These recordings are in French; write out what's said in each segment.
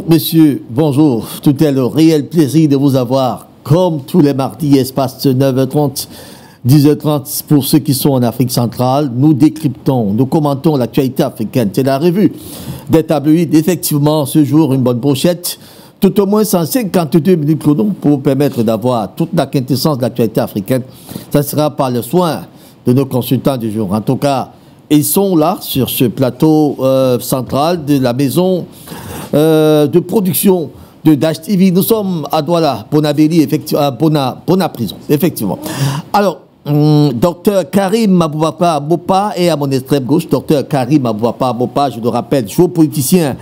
messieurs, bonjour. Tout est le réel plaisir de vous avoir. Comme tous les mardis, espace 9h30, 10h30, pour ceux qui sont en Afrique centrale, nous décryptons, nous commentons l'actualité africaine. C'est la revue des tabloïds. Effectivement, ce jour, une bonne brochette, tout au moins 152 minutes chrono pour vous permettre d'avoir toute la quintessence de l'actualité africaine. Ça sera par le soin de nos consultants du jour. En tout cas, ils sont là, sur ce plateau central de la maison de production de Dash TV. Nous sommes à Douala, Bonabéli, effectivement, Bona Prison, effectivement. Alors, docteur Karim Aboubacar Bopa est à mon extrême gauche. Docteur Karim Aboubacar Bopa, je le rappelle, géopoliticien,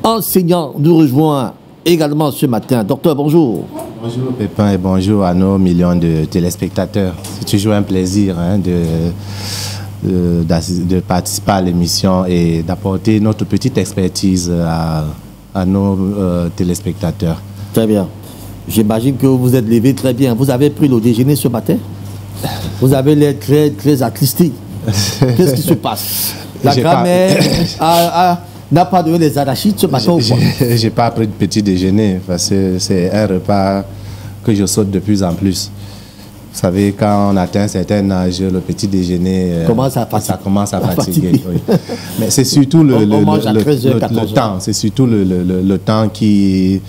enseignant, nous rejoint également ce matin. Docteur, bonjour. Bonjour Pépin et bonjour à nos millions de téléspectateurs. C'est toujours un plaisir de participer à l'émission et d'apporter notre petite expertise à nos téléspectateurs. Très bien. J'imagine que vous vous êtes levé très bien. Vous avez pris le déjeuner ce matin? Vous avez l'air très, très attristé. Qu'est-ce qui se passe? La grand-mère n'a pas donné les arachides ce matin ou quoi? J'ai pas pris de petit déjeuner parce que c'est un repas que je saute de plus en plus. Vous savez, quand on atteint un certain âge, le petit déjeuner, ça commence à fatiguer. Oui. Mais c'est surtout le temps. C'est surtout le temps qui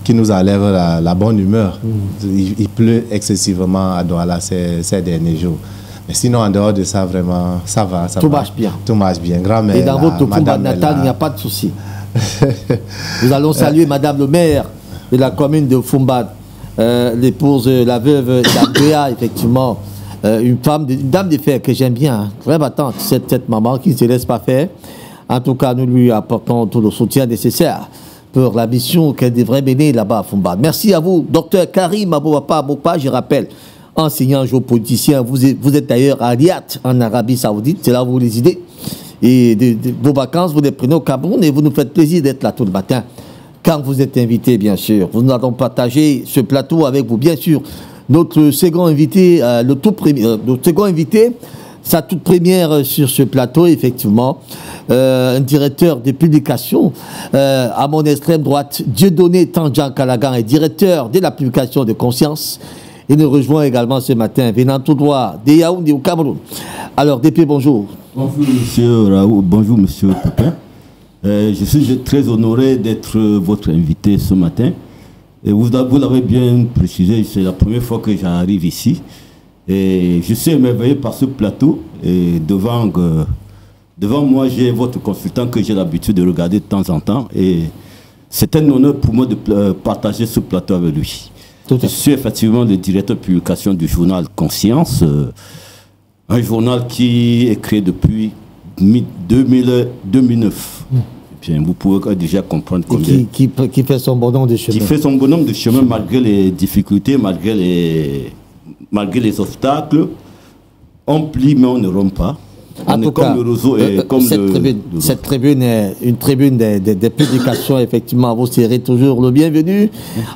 nous enlève la bonne humeur. Il pleut excessivement à Douala ces derniers jours. Mais sinon, en dehors de ça, vraiment, ça va. Tout marche bien. Tout marche bien. Grand-mère. Et dans votre Fumba natal, il n'y a pas de souci. Nous allons saluer Madame le maire de la commune de Fumba. L'épouse, la veuve d'Andrea, effectivement, une dame de fer que j'aime bien, hein. Très battante, cette maman qui ne se laisse pas faire. En tout cas, nous lui apportons tout le soutien nécessaire pour la mission qu'elle devrait mener là-bas à Fumba. Merci à vous, docteur Karim Aboubacar Bopa, je rappelle, enseignant géopoliticien. Vous êtes d'ailleurs à Riyad, en Arabie Saoudite, c'est là où vous résidez. Et de vos vacances, vous les prenez au Cameroun et vous nous faites plaisir d'être là tout le matin. Quand vous êtes invité, bien sûr, nous allons partager ce plateau avec vous, bien sûr. Notre second invité, notre second invité, sa toute première sur ce plateau, effectivement, un directeur de publication à mon extrême droite, Dieudonné Tandjan Calagan, est directeur de la publication de Conscience. Il nous rejoint également ce matin, venant tout droit de Yaoundé au Cameroun. Alors, DP, bonjour. Bonjour, monsieur Raoult. Bonjour, monsieur Pépin. Je suis très honoré d'être votre invité ce matin. Et vous l'avez bien précisé, c'est la première fois que j'arrive ici. Et je suis émerveillé par ce plateau. Et devant moi, j'ai votre consultant que j'ai l'habitude de regarder de temps en temps. Et c'est un honneur pour moi de partager ce plateau avec lui. Je suis effectivement le directeur de publication du journal Conscience, un journal qui est créé depuis 2009. Bien, vous pouvez déjà comprendre combien. Qui fait son bonhomme de chemin. Qui fait son bonhomme de chemin malgré les difficultés, malgré les obstacles. On plie, mais on ne rompt pas. En tout cas, cette tribune est une tribune des publications, effectivement. Vous serez toujours le bienvenu.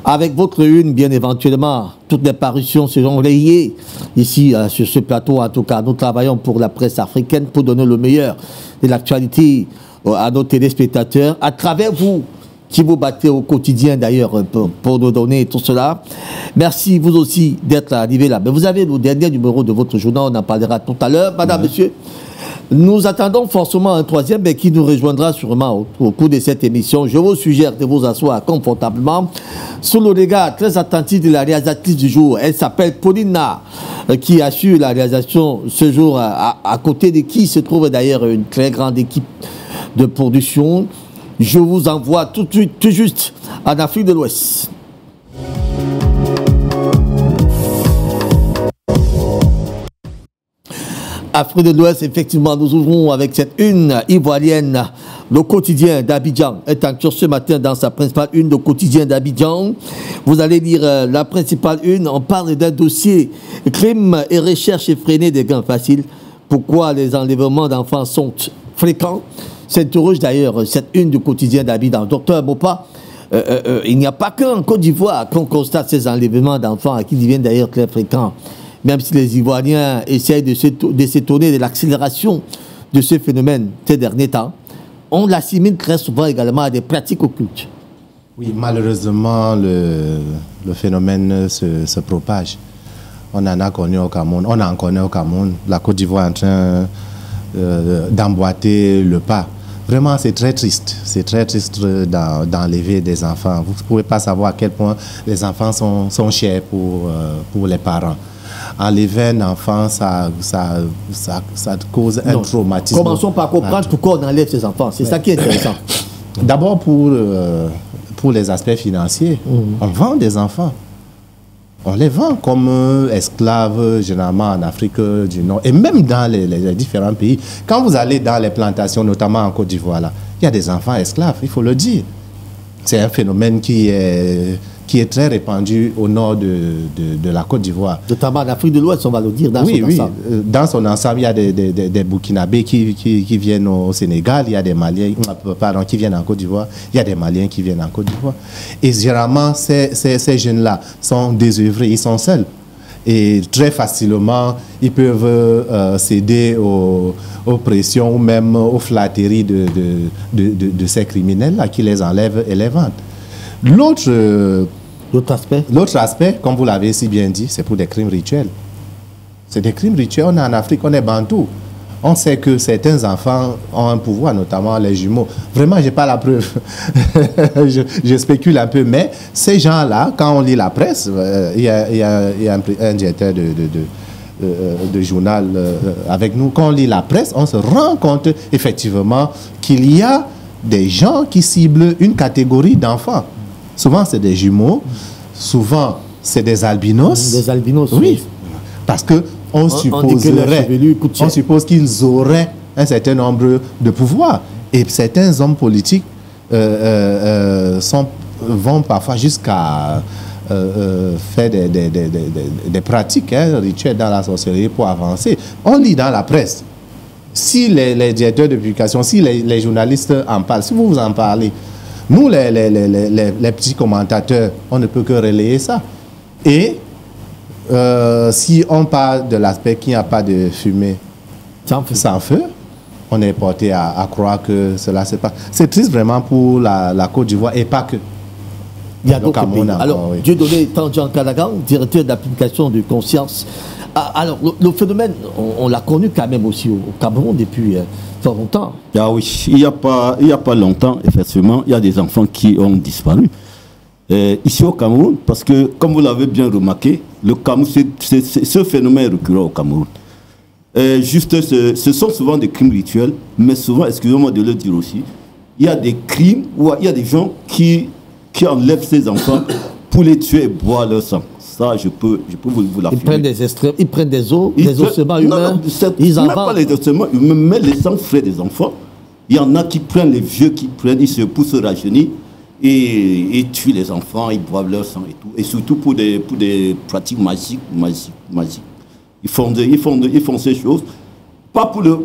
Avec votre une, bien éventuellement, toutes les parutions seront relayées ici sur ce plateau. En tout cas, nous travaillons pour la presse africaine pour donner le meilleur de l'actualité à nos téléspectateurs, à travers vous, qui vous battez au quotidien d'ailleurs pour nous donner tout cela. Merci vous aussi d'être arrivé là. Mais vous avez le dernier numéro de votre journal, on en parlera tout à l'heure. Madame, monsieur, nous attendons forcément un troisième, mais qui nous rejoindra sûrement au cours de cette émission. Je vous suggère de vous asseoir confortablement sous le regard très attentif de la réalisatrice du jour. Elle s'appelle Paulina, qui assure la réalisation ce jour, à côté de qui se trouve d'ailleurs une très grande équipe de production. Je vous envoie tout juste en Afrique de l'Ouest. Afrique de l'Ouest, effectivement, nous ouvrons avec cette une ivoirienne. Le quotidien d'Abidjan est en cours ce matin dans sa principale une, le quotidien d'Abidjan. Vous allez lire la principale une. On parle d'un dossier crime et recherche effrénée des gains faciles. Pourquoi les enlèvements d'enfants sont fréquents? S'interroge d'ailleurs cette une du quotidien d'Abidjan. Docteur Bopa, il n'y a pas qu'en Côte d'Ivoire qu'on constate ces enlèvements d'enfants qui deviennent d'ailleurs très fréquents. Même si les Ivoiriens essayent de s'étonner de l'accélération de ce phénomène ces derniers temps, on l'assimile très souvent également à des pratiques occultes. Oui, malheureusement, le phénomène se propage. On en a connu au Cameroun, on en connaît au Cameroun. La Côte d'Ivoire est en train d'emboîter le pas. Vraiment, c'est très triste. C'est très triste d'enlever des enfants. Vous ne pouvez pas savoir à quel point les enfants sont chers pour les parents. Enlever un enfant, ça cause un traumatisme. Commençons par comprendre pourquoi on enlève ces enfants. C'est ça qui est intéressant. D'abord, pour les aspects financiers, on vend des enfants. On les vend comme esclaves, généralement en Afrique du Nord, et même dans les différents pays. Quand vous allez dans les plantations, notamment en Côte d'Ivoire, il y a des enfants esclaves, il faut le dire. C'est un phénomène qui est très répandu au nord de la Côte d'Ivoire. Notamment en Afrique de l'Ouest, on va le dire, dans son ensemble. Dans son ensemble, il y a des Burkinabés qui viennent au Sénégal, il y a des Maliens qui viennent en Côte d'Ivoire, il y a des Maliens qui viennent en Côte d'Ivoire. Et généralement, ces jeunes-là sont désœuvrés, ils sont seuls. Et très facilement, ils peuvent céder aux pressions ou même aux flatteries de ces criminels-là qui les enlèvent et les vendent. L'autre aspect, comme vous l'avez si bien dit, c'est pour des crimes rituels. C'est des crimes rituels. On est en Afrique, on est bantou. On sait que certains enfants ont un pouvoir, notamment les jumeaux. Vraiment, je n'ai pas la preuve. je spécule un peu. Mais ces gens-là, quand on lit la presse, il y a un directeur de journal avec nous. Quand on lit la presse, on se rend compte effectivement qu'il y a des gens qui ciblent une catégorie d'enfants. Souvent, c'est des jumeaux. Souvent, c'est des albinos. Des albinos, oui. Parce qu'on suppose qu'ils auraient un certain nombre de pouvoirs. Et certains hommes politiques vont parfois jusqu'à faire des pratiques rituelles dans la sorcellerie pour avancer. On lit dans la presse. Si les directeurs de publication, si les journalistes en parlent, si vous en parlez, nous, les petits commentateurs, on ne peut que relayer ça. Et si on parle de l'aspect qu'il n'y a pas de fumée sans feu, on est porté à croire que cela se passe. C'est triste vraiment pour la Côte d'Ivoire et pas que. Il y a d'autres pays. Alors, oui. Dieudonné Tandian Kadagan, directeur de la publication de Conscience. Alors, le phénomène, on l'a connu quand même aussi au Cameroun depuis fort longtemps. Ah oui, il n'y a pas longtemps, effectivement, il y a des enfants qui ont disparu. Ici au Cameroun, parce que, comme vous l'avez bien remarqué, le Cameroun, ce phénomène est récurrent au Cameroun. Ce sont souvent des crimes rituels, mais souvent, excusez-moi de le dire aussi, il y a des crimes où il y a des gens qui enlèvent ces enfants pour les tuer et boire leur sang. Ça, je peux vous l'affirmer. Ils prennent des ossements humains. Ils n'en pas les ossements humains, mais les sangs frais des enfants. Il y en a qui prennent, les vieux qui prennent, ils se poussent au rajeunir et tuent les enfants, ils boivent leur sang et tout. Et surtout pour des pratiques magiques. Ils font ces choses, pas pour leur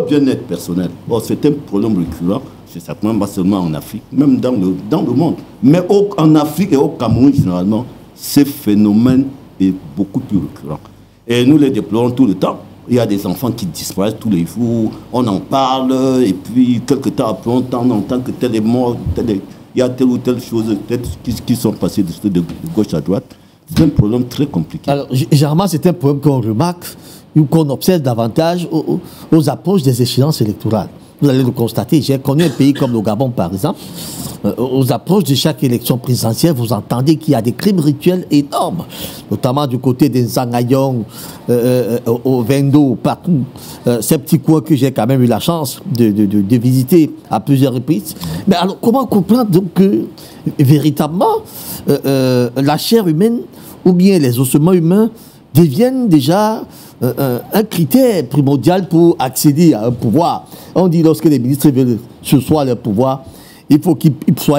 bien-être personnel. Bon, c'est un problème récurrent. C'est certainement pas seulement en Afrique, même dans le monde. Mais en Afrique et au Cameroun, généralement, ce phénomène est beaucoup plus récurrent. Et nous les déplorons tout le temps. Il y a des enfants qui disparaissent tous les jours, on en parle, et puis quelques temps après, on entend que tel est mort, il y a telle ou telle chose qui sont passées de gauche à droite. C'est un problème très compliqué. Alors, généralement, c'est un problème qu'on remarque ou qu'on observe davantage aux approches des échéances électorales. Vous allez le constater, j'ai connu un pays comme le Gabon, par exemple. Aux approches de chaque élection présidentielle, vous entendez qu'il y a des crimes rituels énormes, notamment du côté des Zangayong, au Vendo, partout. Ces petits coins que j'ai quand même eu la chance de visiter à plusieurs reprises. Mais alors, comment comprendre donc que, véritablement, la chair humaine ou bien les ossements humains deviennent déjà un critère primordial pour accéder à un pouvoir. On dit lorsque les ministres veulent ce soir leur pouvoir, il faut qu'ils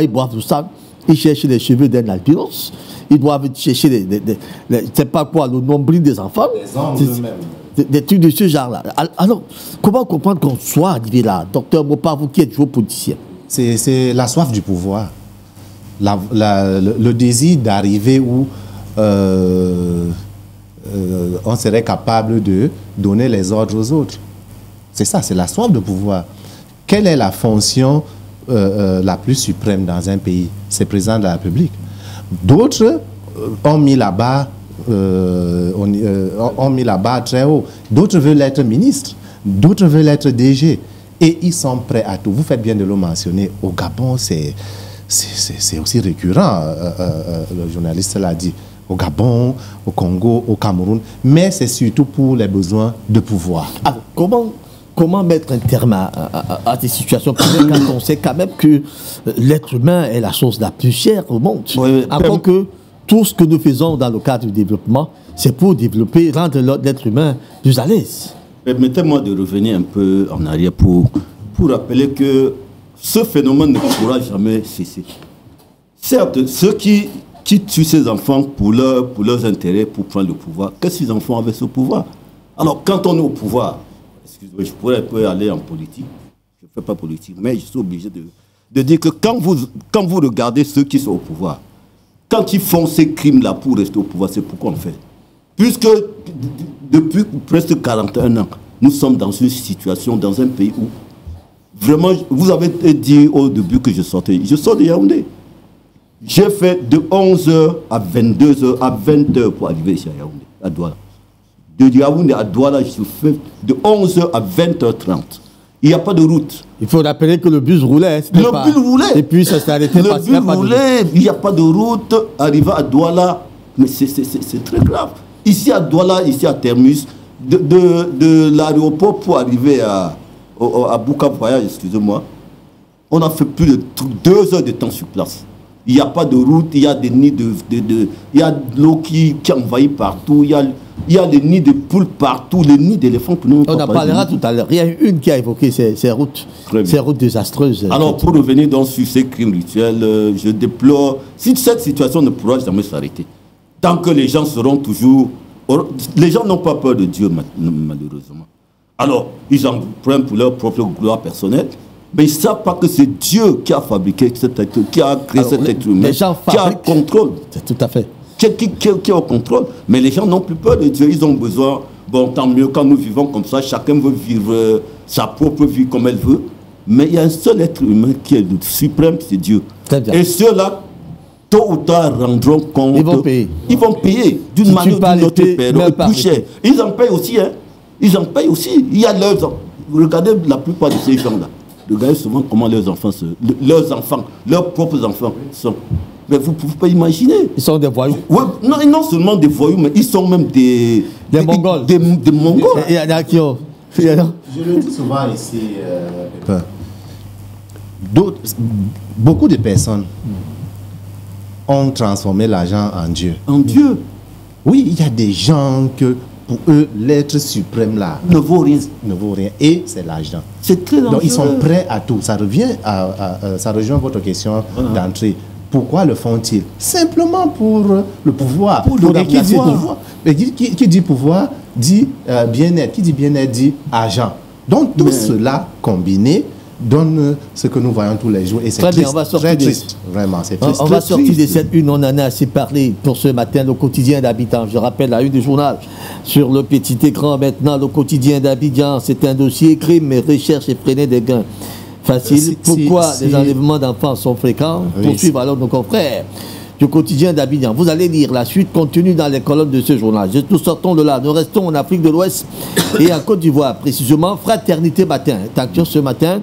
boivent tout ça. Ils cherchent les cheveux d'un albinos. Ils doivent chercher c'est pas quoi, le nombril des enfants. Les hommes eux-mêmes. Des trucs de ce genre-là. Alors, comment comprendre qu'on soit arrivé là? Docteur Mopa, vous qui êtes toujours politicien. C'est la soif du pouvoir. Le désir d'arriver où on serait capable de donner les ordres aux autres. C'est ça, c'est la soif de pouvoir. Quelle est la fonction la plus suprême dans un pays, c'est le président de la République. D'autres ont mis la barre très haut. D'autres veulent être ministres, d'autres veulent être DG. Et ils sont prêts à tout. Vous faites bien de le mentionner. Au Gabon, c'est aussi récurrent, le journaliste l'a dit. Au Gabon, au Congo, au Cameroun. Mais c'est surtout pour les besoins de pouvoir. Alors, comment mettre un terme à ces situations quand on sait quand même que l'être humain est la chose la plus chère au monde. Oui, encore que tout ce que nous faisons dans le cadre du développement, c'est pour développer, rendre l'être humain plus à l'aise. Permettez-moi de revenir un peu en arrière pour rappeler que ce phénomène ne pourra jamais cesser. Certes, ceux qui tuent ces enfants pour leurs intérêts, pour prendre le pouvoir, qu'est-ce qu'ils en font avec ce pouvoir? Alors, quand on est au pouvoir, excusez-moi, je pourrais aller en politique, je ne fais pas politique, mais je suis obligé de dire que quand vous regardez ceux qui sont au pouvoir, quand ils font ces crimes-là pour rester au pouvoir, c'est pourquoi on fait. Puisque depuis presque 41 ans, nous sommes dans une situation, dans un pays où, vraiment, vous avez dit au début que je sortais. Je sors de Yaoundé. J'ai fait de 11h à 22h, à 20h pour arriver ici à Yaoundé, à Douala. De Yaoundé à Douala, je fais de 11h à 20h30. Il n'y a pas de route. Il faut rappeler que le bus roulait. Le bus roulait. Et puis ça s'est arrêté. Le bus roulait, il n'y a pas de route. Arriver à Douala, mais c'est très grave. Ici à Douala, ici à Termus, de l'aéroport pour arriver à Bukavu, excusez-moi, on a fait plus de 2 heures de temps sur place. Il n'y a pas de route, il y a des nids il y a de l'eau qui envahit partout, il y a des nids de poules partout, les nids d'éléphants. On en parlera tout à l'heure. Il y a une qui a évoqué ces routes désastreuses. Alors, pour revenir donc sur ces crimes rituels, je déplore, si cette situation ne pourra jamais s'arrêter, tant que les gens seront toujours... Les gens n'ont pas peur de Dieu, malheureusement. Alors, ils en prennent pour leur propre gloire personnelle, mais ils ne savent pas que c'est Dieu qui a fabriqué cet être, qui a créé cet être humain, qui a le contrôle. C'est tout à fait. Qui est au contrôle. Mais les gens n'ont plus peur de Dieu. Ils ont besoin, bon, tant mieux, quand nous vivons comme ça, chacun veut vivre sa propre vie comme elle veut. Mais il y a un seul être humain qui est le suprême, c'est Dieu. Très bien. Et ceux-là, tôt ou tard, rendront compte. Ils vont payer. Ils vont payer d'une manière ou d'une autre, plus cher. Ils en payent aussi, hein. Ils en payent aussi. Il y a leurs... Regardez la plupart de ces gens-là. Regardez souvent comment leurs enfants, leurs propres enfants sont. Mais vous ne pouvez pas imaginer. Ils sont des voyous. Ouais, non seulement des voyous, mais ils sont même des Mongols. Des Mongols. Il y en a qui ont... Je le dis souvent ici, beaucoup de personnes ont transformé l'argent en Dieu. En Dieu? Oui, il y a des gens que... Pour eux, l'être suprême là ne vaut rien. Et c'est l'argent. C'est très dangereux. Donc ils sont prêts à tout. Ça rejoint votre question d'entrée. Pourquoi le font-ils? Simplement pour le pouvoir. Et qui dit pouvoir, qui dit pouvoir dit bien-être. Qui dit bien-être dit argent. Donc tout cela combiné donne ce que nous voyons tous les jours. Et c'est très triste. Vraiment, c'est triste. On va sortir de cette une, on en a assez parlé pour ce matin, le quotidien d'Abidjan. Je rappelle la une du journal sur le petit écran maintenant, le quotidien d'Abidjan. C'est un dossier crime et recherche et freiner des gains. Facile. Pourquoi les enlèvements d'enfants sont fréquents? Poursuivre alors nos confrères du quotidien d'Abidjan. Vous allez lire la suite contenue dans les colonnes de ce journal. Nous sortons de là. Nous restons en Afrique de l'Ouest et en Côte d'Ivoire. Précisément, Fraternité Matin est acteur ce matin.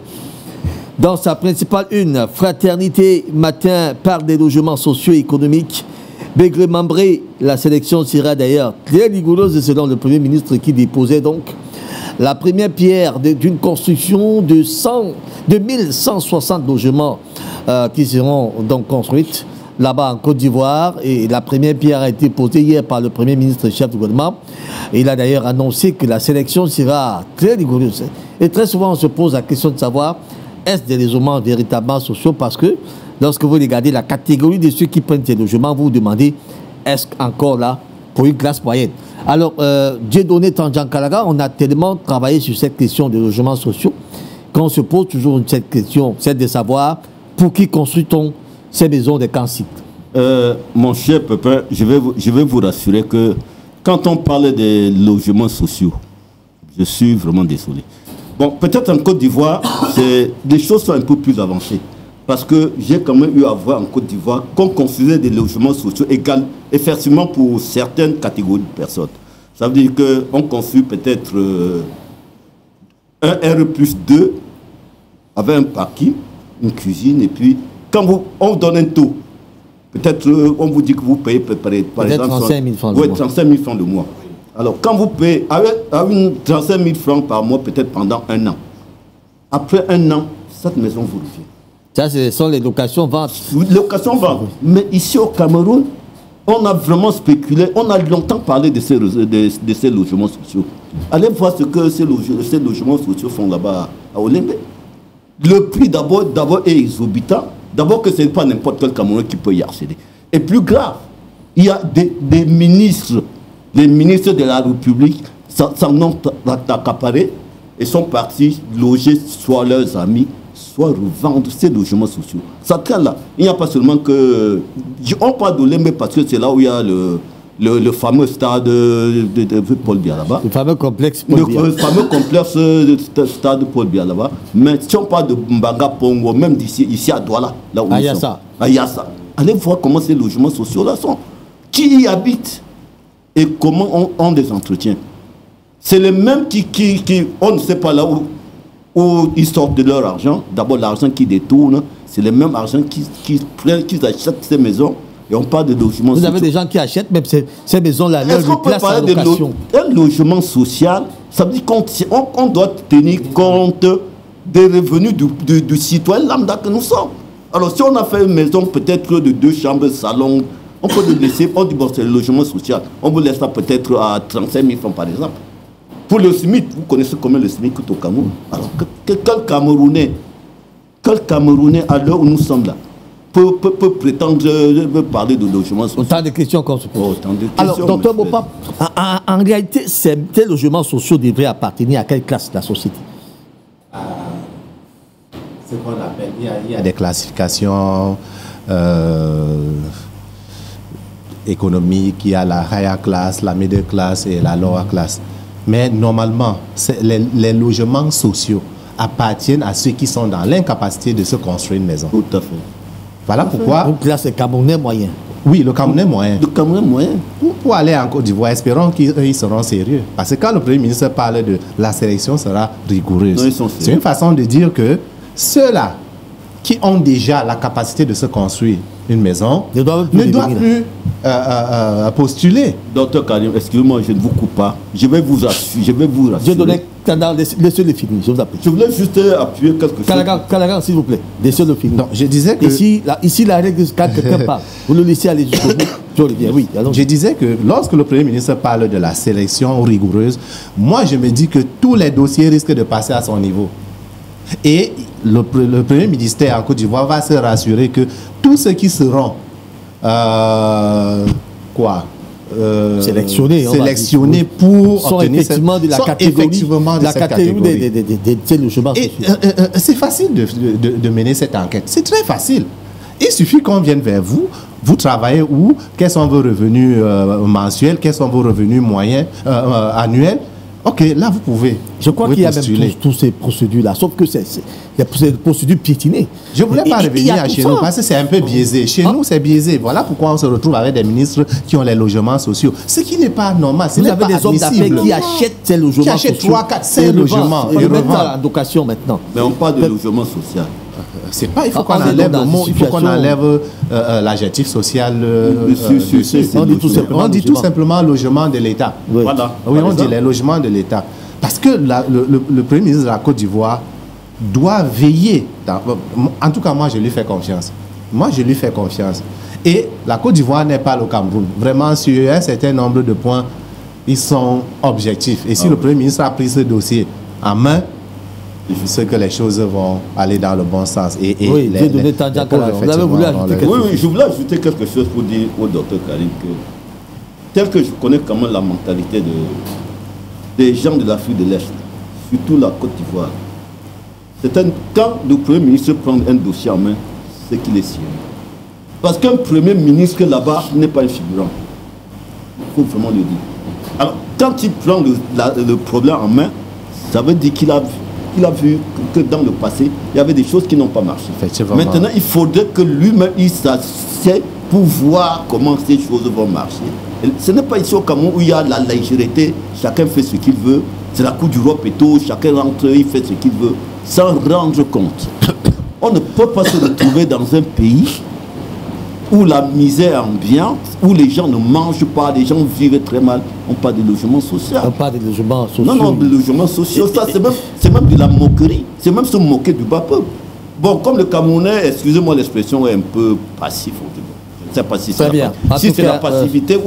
Dans sa principale une, Fraternité Matin parle des logements socio-économiques. Begré Mambré, la sélection sera d'ailleurs très rigoureuse selon le Premier ministre qui déposait donc la première pierre d'une construction de 1160 logements qui seront donc construits là-bas en Côte d'Ivoire. Et la première pierre a été posée hier par le Premier ministre chef du gouvernement. Et il a d'ailleurs annoncé que la sélection sera très rigoureuse. Et très souvent, on se pose la question de savoir est-ce des logements véritablement sociaux? Parce que lorsque vous regardez la catégorie de ceux qui prennent ces logements, vous vous demandez est-ce encore là pour une classe moyenne? Alors, Dieudonné Tandian Kalaga, on a tellement travaillé sur cette question des logements sociaux qu'on se pose toujours cette question, c'est de savoir pour qui construit-on ces maisons de camps cycles. Mon cher Pépin, je vais vous rassurer que quand on parle des logements sociaux, je suis vraiment désolé. Bon, peut-être en Côte d'Ivoire, les choses sont un peu plus avancées. Parce que j'ai quand même eu à voir en Côte d'Ivoire qu'on construisait des logements sociaux égaux, effectivement pour certaines catégories de personnes. Ça veut dire qu'on construit peut-être un R+2 avec un parking, une cuisine, et puis quand on vous donne un taux, peut-être on vous dit que vous payez par exemple 35 000 francs de mois. 35 000 francs de mois. Alors quand vous payez avec 35 000 francs par mois, peut-être pendant un an, après un an, cette maison vous revient. Ça, ce sont les locations-ventes. Locations-ventes. Oui. Mais ici au Cameroun, on a vraiment spéculé, on a longtemps parlé de ces logements sociaux. Allez voir ce que ces logements sociaux font là-bas à Olembe. Le prix d'abord est exorbitant. D'abord que ce n'est pas n'importe quel Camerounais qui peut y accéder. Et plus grave, il y a des ministres, les ministres de la République s'en ont accaparé et sont partis loger soit leurs amis, soit revendre ces logements sociaux. Ça traîne là. Il n'y a pas seulement que... On parle de l'Olembe parce que c'est là où il y a le fameux stade de Paul Biya là-bas. Le fameux complexe Paul Biya. Le fameux complexe stade Paul Biya là-bas. Mais si on parle de Mbanga Pongo, même ici à Douala, là où à Yassa. À Yassa. Allez voir comment ces logements sociaux là sont. Qui y habite et comment on les entretient. C'est les mêmes qui on ne sait pas là où ils sortent de leur argent. D'abord, l'argent qui détourne, c'est le même argent qui achètent ces maisons. Et on parle de logements sociaux. Vous avez des gens qui achètent même ces maisons-là, leur place en location. Un logement social, ça veut dire qu'on doit tenir compte des revenus du citoyen lambda que nous sommes. Alors, si on a fait une maison peut-être de 2 chambres, salon, on peut le laisser, on dit bon, c'est le logement social. On vous laisse ça peut-être à 35 000 francs par exemple. Pour le SMIC, vous connaissez combien le SMIC coûte au Cameroun? Alors, quel Camerounais, à l'heure où nous sommes là, peut prétendre parler de logement social? Autant de questions qu'on se pose. Alors, docteur Bopap, en réalité, ces logements sociaux devraient appartenir à quelle classe de la société? Ce qu'on appelle, il y a des classifications économiques, il y a la higher class, la middle class et la lower class. Mais normalement, les logements sociaux appartiennent à ceux qui sont dans l'incapacité de se construire une maison. Tout à fait. Voilà pourquoi... Donc là, c'est Camerounais moyen. Oui, le Camerounais moyen. Le Camerounais moyen. Pour aller en Côte d'Ivoire, espérons qu'ils seront sérieux. Parce que quand le Premier ministre parle de la sélection sera rigoureuse, c'est une façon de dire que ceux-là qui ont déjà la capacité de se construire une maison ne doivent plus postuler. Docteur Karim, excusez-moi, je ne vous coupe pas. Je vais vous rassurer. Je donnais laissez-le finir, je vous appelle. Je voulais juste appuyer quelque chose. Calagan, s'il vous plaît, laissez-le finir. Non, je disais que... Ici, la règle, quand quelqu'un parle, vous le laissez aller jusqu'au bout. Oui, je disais que lorsque le Premier ministre parle de la sélection rigoureuse, moi je me dis que tous les dossiers risquent de passer à son niveau. Et le Premier ministère en Côte d'Ivoire va se rassurer que tous ceux qui seront sélectionnés pour sont obtenir effectivement de la catégorie des logements sociaux. C'est facile de mener cette enquête. C'est très facile. Il suffit qu'on vienne vers vous. Vous travaillez où? Quels sont vos revenus mensuels? Quels sont vos revenus moyens annuels? Ok, là vous pouvez. Je crois qu'il y a même toutes ces procédures-là, sauf que c'est des procédures piétinées. Je ne voulais pas revenir à chez nous parce que c'est un peu biaisé. Chez nous, c'est biaisé. Voilà pourquoi on se retrouve avec des ministres qui ont les logements sociaux. Ce qui n'est pas normal. Vous avez des hommes d'affaires qui achètent ces logements sociaux. Qui achètent 3, 4, 5 logements. Ils remettent en location maintenant. Mais on parle de logement social. C'est pas, il faut qu'on enlève le mot, il faut qu'on enlève l'adjectif social. On dit tout simplement logement de l'État. Oui, voilà. Oui, on dit les logements de l'État. Parce que le Premier ministre de la Côte d'Ivoire doit veiller. En tout cas, moi, je lui fais confiance. Et la Côte d'Ivoire n'est pas le Cameroun. Vraiment, sur un certain nombre de points, ils sont objectifs. Et si le Premier ministre a pris ce dossier en main, je sais que les choses vont aller dans le bon sens. Oui, j'ai donné tant vous avez voulu ajouter quelque chose? Oui, je voulais ajouter quelque chose pour dire au docteur Karim que, tel que je connais quand même la mentalité des gens de l'Afrique de l'Est, surtout la Côte d'Ivoire, quand le Premier ministre prend un dossier en main, c'est qu'il est sérieux. Parce qu'un Premier ministre là-bas n'est pas un figurant. Il faut vraiment le dire. Alors, quand il prend le problème en main, ça veut dire qu'il a qu'il a vu que dans le passé, il y avait des choses qui n'ont pas marché. Maintenant, il faudrait que lui-même, il s'assied pour voir comment ces choses vont marcher. Et ce n'est pas ici au Cameroun où il y a la légèreté, chacun fait ce qu'il veut, c'est la Coupe d'Europe et tout, chacun rentre, il fait ce qu'il veut, sans rendre compte. On ne peut pas se retrouver dans un pays où la misère ambiante, où les gens ne mangent pas, les gens vivent très mal, on parle de logement social. On parle de logement social. Non, de logement social, ça c'est même de la moquerie, c'est même se moquer du bas peuple. Bon, comme le Camerounais, excusez-moi l'expression, est un peu passif. Je ne sais pas si c'est la passivité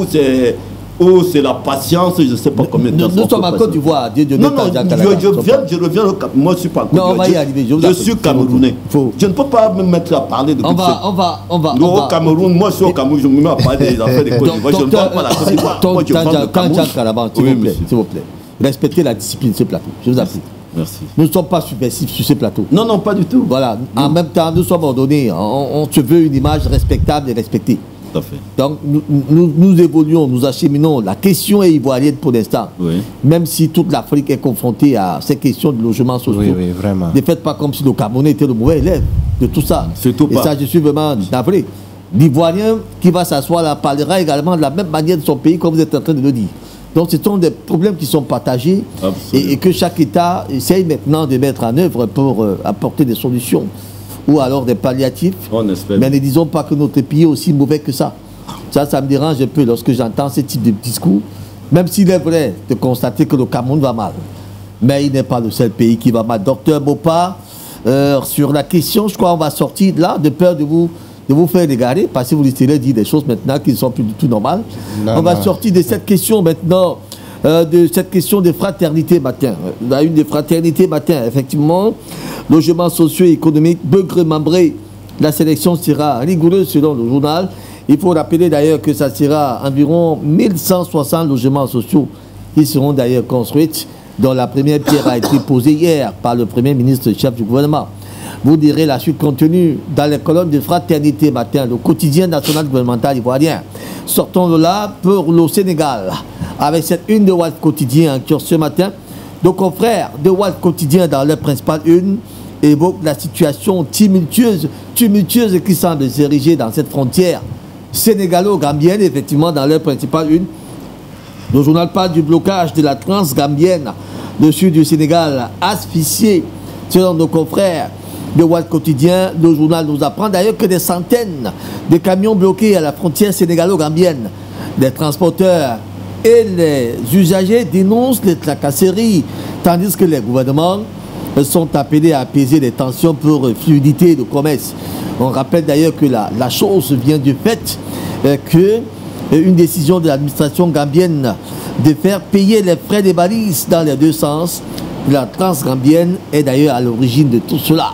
ou c'est la patience, je ne sais pas combien de temps. Nous sommes en Côte d'Ivoire, Dieu de Non, je reviens au Cameroun. Moi, je suis pas en Côte d'Ivoire. Non, on va y arriver. Je suis Camerounais. Je ne peux pas me mettre à parler de On va. Au Cameroun, moi, je suis au Cameroun, je me mets à parler des affaires de Côte d'Ivoire. Je ne parle pas la Côte d'Ivoire. Moi, je parle de Cameroun. S'il vous plaît. Respectez la discipline de ce plateau. Je vous appelle. Merci. Nous ne sommes pas subversifs sur ce plateau. Non, pas du tout. Voilà. En même temps, nous sommes ordonnés. On se veut une image respectable et respectée. Tout à fait. Donc, nous évoluons, nous acheminons. La question est ivoirienne pour l'instant. Oui. Même si toute l'Afrique est confrontée à ces questions de logement social. Oui, vraiment. Ne faites pas comme si le Cameroun était le mauvais élève de tout ça. Surtout pas. Et ça, je suis vraiment navré. L'Ivoirien qui va s'asseoir là parlera également de la même manière de son pays, comme vous êtes en train de le dire. Donc, ce sont des problèmes qui sont partagés et que chaque État essaye maintenant de mettre en œuvre pour apporter des solutions ou alors des palliatifs. On espère. Mais ne disons pas que notre pays est aussi mauvais que ça. Ça me dérange un peu lorsque j'entends ce type de discours, même s'il est vrai de constater que le Cameroun va mal. Mais il n'est pas le seul pays qui va mal. Docteur Bopa, sur la question, je crois qu'on va sortir de là, de peur de vous faire égarer, parce que vous laisserez dire des choses maintenant qui ne sont plus du tout normales. On va sortir de cette question maintenant, de cette question de fraternité matin. La une des fraternités matin, effectivement, logements sociaux et économiques, peut remembrer. La sélection sera rigoureuse selon le journal. Il faut rappeler d'ailleurs que ça sera environ 1160 logements sociaux qui seront d'ailleurs construits, dont la première pierre a été posée hier par le Premier ministre chef du gouvernement. Vous direz la suite contenue dans les colonnes de Fraternité Matin, le quotidien national gouvernemental ivoirien. Sortons de là pour le Sénégal. Avec cette une de Walf Quotidien en ce matin, nos confrères de Walf Quotidien dans leur principale une évoquent la situation tumultueuse qui semble s'ériger dans cette frontière sénégalo-gambienne, effectivement, dans leur principale une. Le journal parle du blocage de la transgambienne, le sud du Sénégal asphyxié. Selon nos confrères de Walf Quotidien, le journal nous apprend d'ailleurs que des centaines de camions bloqués à la frontière sénégalo-gambienne. Les transporteurs et les usagers dénoncent les tracasseries, tandis que les gouvernements sont appelés à apaiser les tensions pour fluidité de commerce. On rappelle d'ailleurs que la chose vient du fait que une décision de l'administration gambienne de faire payer les frais des balises dans les deux sens, la transgambienne est d'ailleurs à l'origine de tout cela.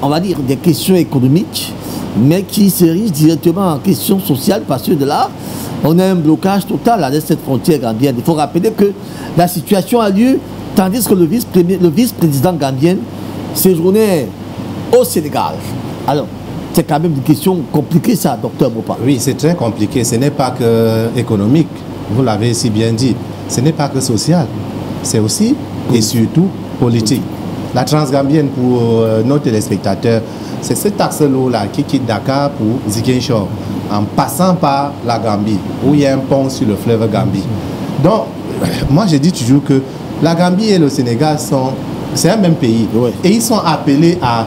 On va dire des questions économiques, mais qui s'érigent directement en questions sociales, parce que de là, on a un blocage total à cette frontière gambienne. Il faut rappeler que la situation a lieu tandis que le vice-président gambien séjournait au Sénégal. Alors, c'est quand même une question compliquée, ça, docteur Bopa. Oui, c'est très compliqué. Ce n'est pas que économique, vous l'avez si bien dit. Ce n'est pas que social. C'est aussi et surtout politique. La transgambienne, pour nos téléspectateurs, c'est cet axe-là qui quitte Dakar pour Ziguinchor, en passant par la Gambie, où il y a un pont sur le fleuve Gambie. Donc, moi, je dis toujours que la Gambie et le Sénégal c'est un même pays. Oui. Et ils sont appelés à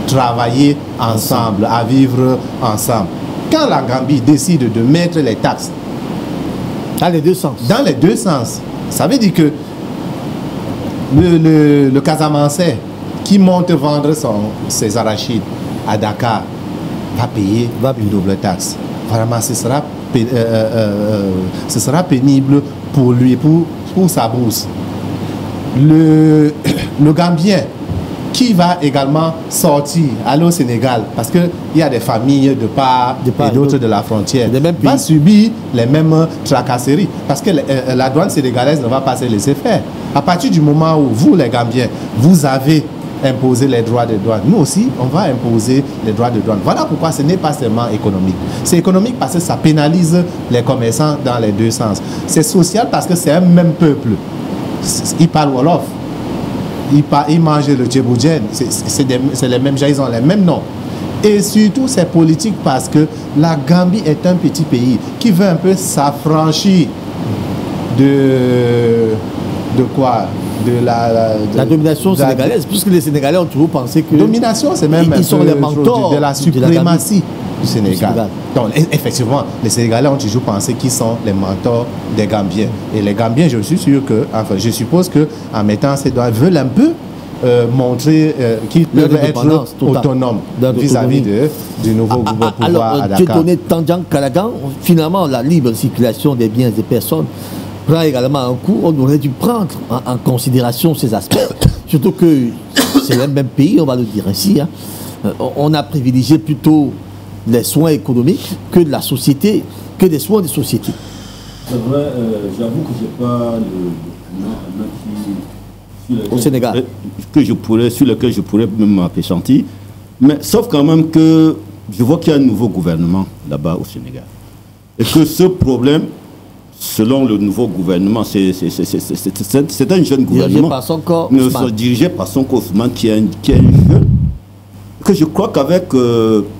travailler ensemble, à vivre ensemble. Quand la Gambie décide de mettre les taxes dans les deux sens, ça veut dire que le Casamançais qui monte vendre ses arachides à Dakar va payer une double taxe. Vraiment, ce sera pénible pour lui, pour sa bourse. Le Gambien qui va également sortir, aller au Sénégal, parce qu'il y a des familles de part et d'autre de la frontière, va subir les mêmes tracasseries, parce que la douane sénégalaise ne va pas se laisser faire. À partir du moment où vous, les Gambiens, vous avez imposé les droits de douane, nous aussi, on va imposer les droits de douane. Voilà pourquoi ce n'est pas seulement économique. C'est économique parce que ça pénalise les commerçants dans les deux sens. C'est social parce que c'est un même peuple. Ils parlent Wolof. ils mangent le djeboudjen. C'est les mêmes gens, ils ont les mêmes noms. Et surtout, c'est politique parce que la Gambie est un petit pays qui veut un peu s'affranchir de quoi? De la domination sénégalaise, puisque les Sénégalais ont toujours pensé que... Domination, c'est même ils sont les mentors de la suprématie du Sénégal. Donc, effectivement, les Sénégalais ont toujours pensé qu'ils sont les mentors des Gambiens. Et les Gambiens, je suis sûr que, enfin, je suppose qu'en mettant ces droits, veulent un peu montrer qu'ils peuvent être autonomes vis-à-vis du nouveau pouvoir à Dakar. Alors, tu connais Tandjang Kalagan, finalement, la libre circulation des biens et des personnes prend également un coup. On aurait dû prendre en considération ces aspects. Surtout que c'est le même pays, on va le dire ainsi. Hein. On a privilégié plutôt les soins économiques que de la société, que des soins de société. C'est vrai, j'avoue que je n'ai pas le document au Sénégal sur lequel je pourrais même m'appesantir. Mais sauf quand même que je vois qu'il y a un nouveau gouvernement là-bas au Sénégal. Et que ce problème, selon le nouveau gouvernement, c'est un jeune gouvernement dirigé par son corps Ousmane, qui est un jeune, que je crois qu'avec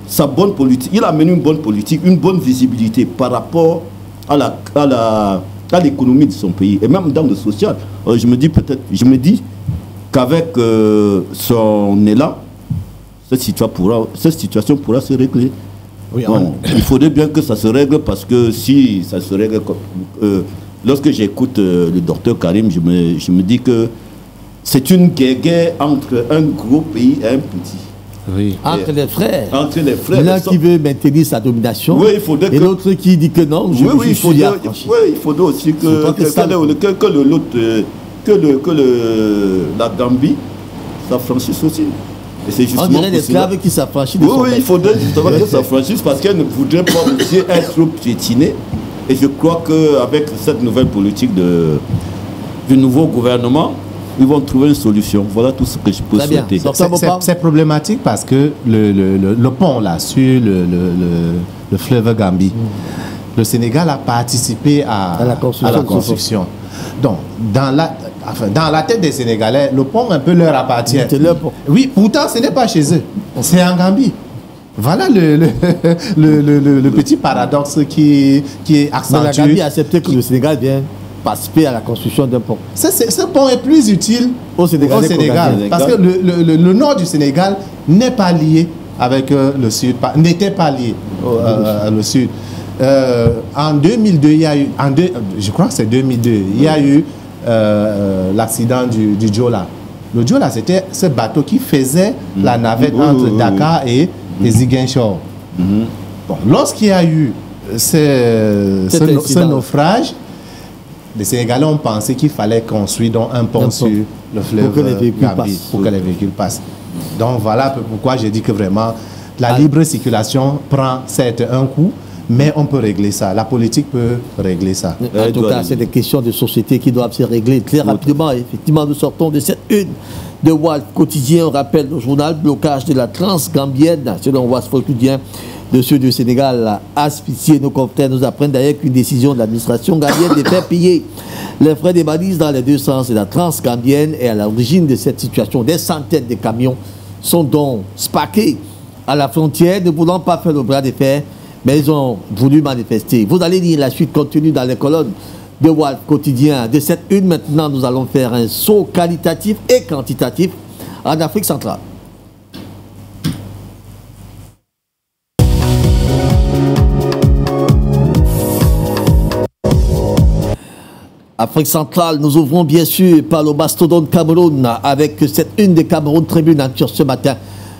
sa bonne politique, il a mené une bonne politique, une bonne visibilité par rapport à l'économie de son pays, et même dans le social. Je me dis qu'avec son élan, cette situation pourra se régler. Oui, bon, il faudrait bien que ça se règle, parce que si ça se règle, lorsque j'écoute le docteur Karim, je me dis que c'est une guerre entre un gros pays et un petit. Oui. Entre les frères. Entre les frères. L'un qui veut maintenir sa domination, oui, et l'autre qui dit que non, il faudrait aussi que la Gambie s'affranchisse aussi. On dirait l'esclave qui s'affranchit de son il faudrait justement qu'elle s'affranchisse, parce qu'elle ne voudrait pas aussi être trop piétinée. Et je crois qu'avec cette nouvelle politique du nouveau gouvernement, ils vont trouver une solution. Voilà tout ce que je peux souhaiter. C'est problématique parce que le pont là, sur le fleuve Gambie, le Sénégal a participé à la construction. Donc, dans la tête des Sénégalais, le pont un peu leur appartient. Oui, pourtant ce n'est pas chez eux, c'est en Gambie. Voilà le petit paradoxe qui est accentué. Mais la Gambie a accepté que le Sénégal vienne participer à la construction d'un pont. Ce pont est plus utile au Sénégal, parce que le nord du Sénégal n'est pas lié avec le sud, n'était pas lié au sud. En 2002, il y a eu, je crois que c'est 2002, il y a eu l'accident du Jola. Le Jola, c'était ce bateau qui faisait la navette entre Dakar et Ziguinchor. Bon, lorsqu'il y a eu ce naufrage, les Sénégalais ont pensé qu'il fallait construire donc un pont sur le fleuve Gambie pour que les véhicules passent. Donc voilà pourquoi je dis que vraiment la libre circulation prend certes un coup, mais on peut régler ça. La politique peut régler ça. En tout cas, c'est des questions de société qui doivent se régler très rapidement. Effectivement, nous sortons de cette une de Walf Quotidien. On rappelle le journal blocage de la transgambienne, selon Walf Quotidien, de ceux du Sénégal asphyxiés. Nos confrères nous apprennent d'ailleurs qu'une décision de l'administration gambienne de faire payer les frais des balises dans les deux sens de la transgambienne est à l'origine de cette situation. Des centaines de camions sont donc spackés à la frontière, ne voulant pas faire le bras de fer, mais ils ont voulu manifester. Vous allez lire la suite contenue dans les colonnes de Walf Quotidien. De cette une, maintenant, nous allons faire un saut qualitatif et quantitatif en Afrique centrale. Afrique centrale, nous ouvrons bien sûr par le mastodonte Cameroun avec cette une des Cameroun Tribune en ce matin.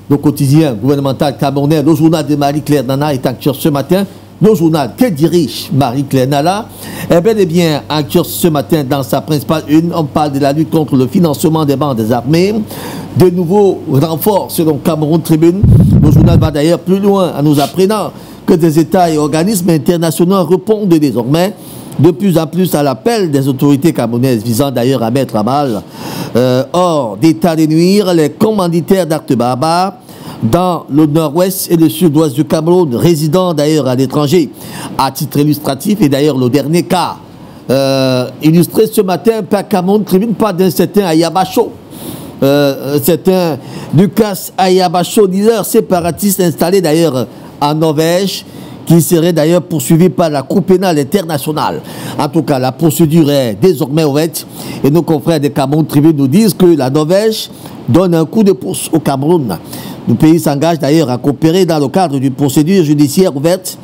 Le quotidien gouvernemental camerounais, le journal de Marie-Claire Nana est en ce matin. Le journal que dirige Marie-Claire Nana est bel et bien en ce matin dans sa principale une. On parle de la lutte contre le financement des bandes des armées, de nouveaux renforts selon Cameroun Tribune. Le journal va d'ailleurs plus loin en nous apprenant que des États et organismes internationaux répondent désormais de plus en plus à l'appel des autorités camerounaises, visant d'ailleurs à mettre à mal, hors d'état de nuire, les commanditaires d'actes barbares dans le nord-ouest et le sud-ouest du Cameroun, résidant d'ailleurs à l'étranger. À titre illustratif, et d'ailleurs le dernier cas illustré ce matin par Cameroun Tribune, pas d'un certain Ayabacho, certain Lucas Ayabacho, leader séparatiste installé d'ailleurs en Norvège, qui serait d'ailleurs poursuivi par la Cour pénale internationale. En tout cas, la procédure est désormais ouverte et nos confrères de Cameroun Tribune nous disent que la Norvège donne un coup de pouce au Cameroun. Le pays s'engage d'ailleurs à coopérer dans le cadre d'une procédure judiciaire ouverte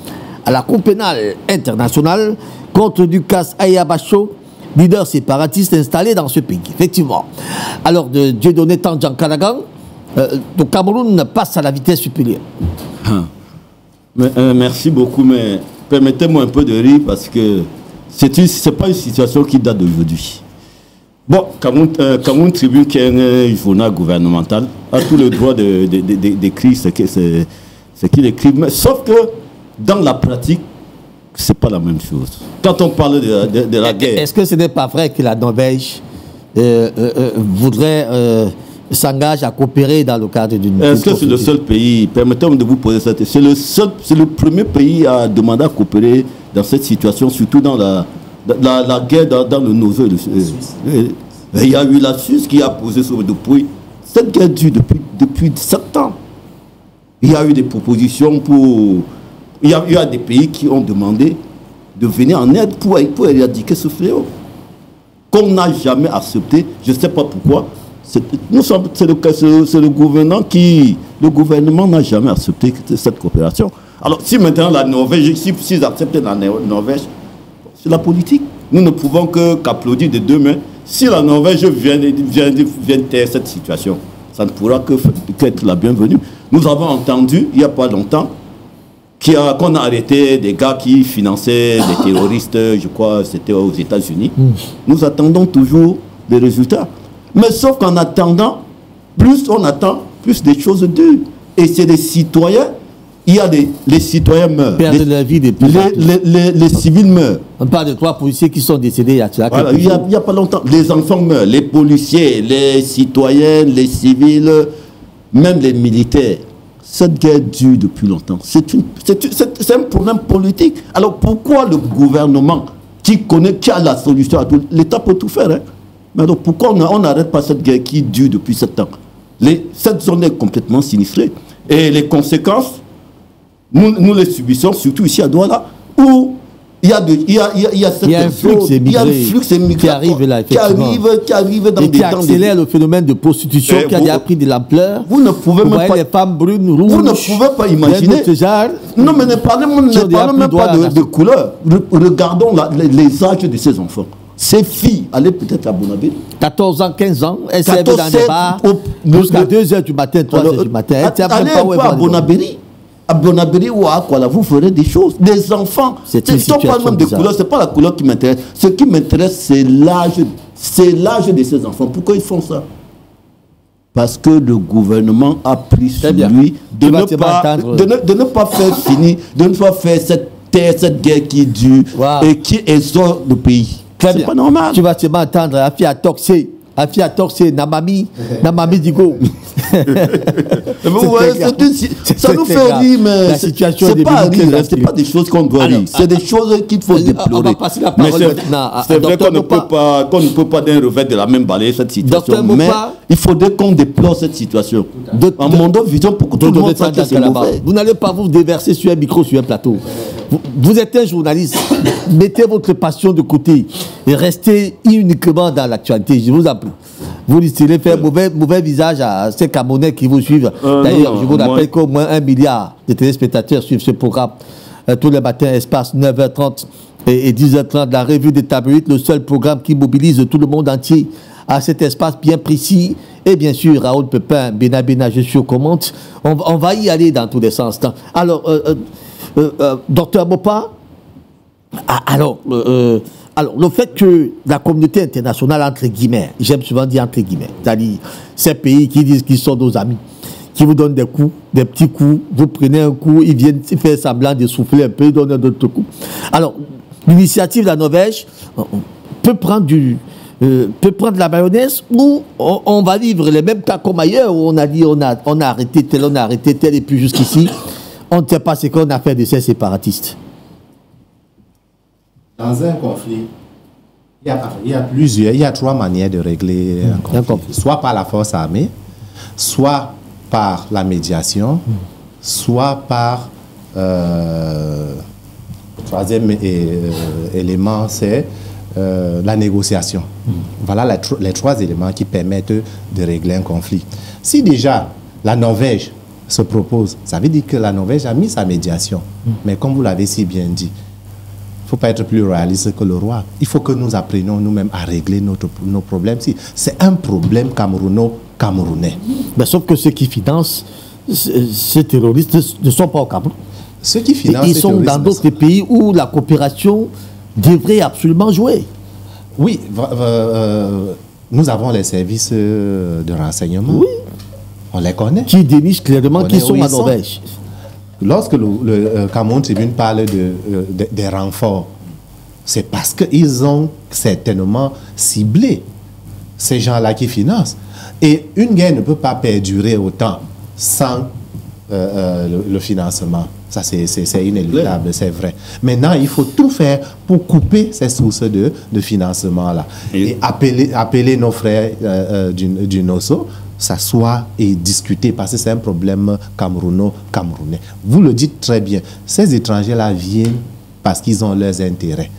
à la Cour pénale internationale contre Lucas Ayabacho, leader séparatiste installé dans ce pays. Effectivement. Alors, de Dieudonné Tandian Kanagan, le Cameroun passe à la vitesse supérieure. Merci beaucoup, mais permettez-moi un peu de rire parce que c'est pas une situation qui date d'aujourd'hui. Bon, Cameroun Tribune, qui est un journal gouvernemental, a tout le droit d'écrire ce qu'il écrit, mais sauf que dans la pratique, c'est pas la même chose. Quand on parle de la guerre... Est-ce que ce n'est pas vrai que la Norvège voudrait... s'engage à coopérer dans le cadre d'une... Est-ce que c'est le seul pays, permettez-moi de vous poser cette question, c'est le premier pays à demander à coopérer dans cette situation, surtout dans la guerre dans le Nozo. Il y a eu la Suisse qui a posé sur depuis. Cette guerre dure depuis 7 ans. Il y a eu des propositions pour... Il y a des pays qui ont demandé de venir en aide pour éradiquer ce fléau. Qu'on n'a jamais accepté, je ne sais pas pourquoi. C'est le gouvernement n'a jamais accepté cette coopération. Alors si maintenant la Norvège, s'ils acceptent la Norvège, c'est la politique. Nous ne pouvons qu'applaudir de deux mains. Si la Norvège vient taire cette situation, ça ne pourra qu'être la bienvenue. Nous avons entendu, il n'y a pas longtemps, qu'on a arrêté des gars qui finançaient des terroristes, je crois c'était aux États-Unis. Nous attendons toujours des résultats. Mais sauf qu'en attendant, plus on attend, plus des choses dures. Et c'est des citoyens, les citoyens meurent. Perdent leur vie depuis les civils meurent. On parle de 3 policiers qui sont décédés il y a il n'y a pas longtemps. Les enfants meurent, les policiers, les citoyens, les civils, même les militaires. Cette guerre dure depuis longtemps. C'est un problème politique. Alors pourquoi le gouvernement qui a la solution à tout, l'État peut tout faire, hein? Mais donc pourquoi on n'arrête pas cette guerre qui dure depuis 7 ans? Cette zone est complètement sinistrée. Et les conséquences, nous les subissons, surtout ici à Douala, où il y a un flux migratoire qui arrive là, effectivement. Qui arrive dans et des qui accélère le phénomène de prostitution qui a déjà pris de l'ampleur. Vous ne pouvez même pas... les femmes brunes, rouges... Vous ne pouvez pas imaginer... Non, mais ne parlons même pas de couleur. Regardons les âges de ces enfants. Ces filles allaient peut-être à Bonabéry. 14 ans, 15 ans, elles servaient dans des bars jusqu'à 2 h du matin, 3 h du matin. Allez à Bonabéry. À Bonabéry ou à Akwala, vous ferez des choses. Des enfants. C'est une situation même de couleur, c'est pas la couleur qui m'intéresse. Ce qui m'intéresse, c'est l'âge de ces enfants. Pourquoi ils font ça? Parce que le gouvernement a pris sur lui de ne pas faire finir, de ne pas faire cette guerre qui dure et qui exhorte le pays. C'est pas normal. Tu vas te m'entendre, Afia Toxé, Namami Digo. Ça nous fait rire, mais c'est pas à rire, c'est pas des choses qu'on doit rire. C'est des choses qu'il faut déplorer. On va passer la parole maintenant à c'est vrai qu'on ne peut pas d'un revers de la même balayer cette situation. Mais il faudrait qu'on déplore cette situation. En mon vision, pour que tout le monde sache que c'est mauvais. Vous n'allez pas vous déverser sur un micro, sur un plateau. Vous êtes un journaliste. Mettez votre passion de côté et restez uniquement dans l'actualité. Je vous en prie. Vous risquez faire mauvais visage à ces Camerounais qui vous suivent. D'ailleurs, je vous rappelle qu'au moins 1 milliard de téléspectateurs suivent ce programme tous les matins, espace 9h30 et 10h30. La revue des tabloïds, le seul programme qui mobilise tout le monde entier à cet espace bien précis. Et bien sûr, Raoul Pepin, Bena, je suis aux commandes. On va y aller dans tous les sens. Alors, docteur Mopa, alors, le fait que la communauté internationale, entre guillemets, j'aime souvent dire entre guillemets, c'est-à-dire ces pays qui disent qu'ils sont nos amis, qui vous donnent des coups, des petits coups, vous prenez un coup, ils viennent faire semblant de souffler un peu, ils donnent d'autres coups. Alors, l'initiative de la Norvège peut prendre la mayonnaise ou on va vivre les mêmes cas comme ailleurs où on a dit on a arrêté tel et puis jusqu'ici, on ne sait pas ce qu'on a fait de ces séparatistes. Dans un conflit, Il y a 3 manières de régler un conflit. Soit par la force armée, soit par la médiation, soit par... troisième élément, c'est la négociation. Voilà les 3 éléments qui permettent de régler un conflit. Si déjà la Norvège se propose, ça veut dire que la Norvège a mis sa médiation. Mais comme vous l'avez si bien dit, il ne faut pas être plus réaliste que le roi. Il faut que nous apprenions nous-mêmes à régler nos problèmes. C'est un problème camerounais. Mais sauf que ceux qui financent ces terroristes ne sont pas au Cameroun. Ceux qui financent ils sont dans d'autres pays où la coopération devrait absolument jouer. Oui, nous avons les services de renseignement. Oui. On les connaît. Qui dénichent clairement qui sont en Norvège. Lorsque le Cameroun Tribune parle des renforts, c'est parce qu'ils ont certainement ciblé ces gens-là qui financent. Et une guerre ne peut pas perdurer autant sans le financement. Ça, c'est inéluctable, c'est vrai. Maintenant, il faut tout faire pour couper ces sources de financement-là. Et appeler nos frères du NOSO, s'asseoir et discuter, parce que c'est un problème camerounais. Vous le dites très bien, ces étrangers-là viennent parce qu'ils ont leurs intérêts.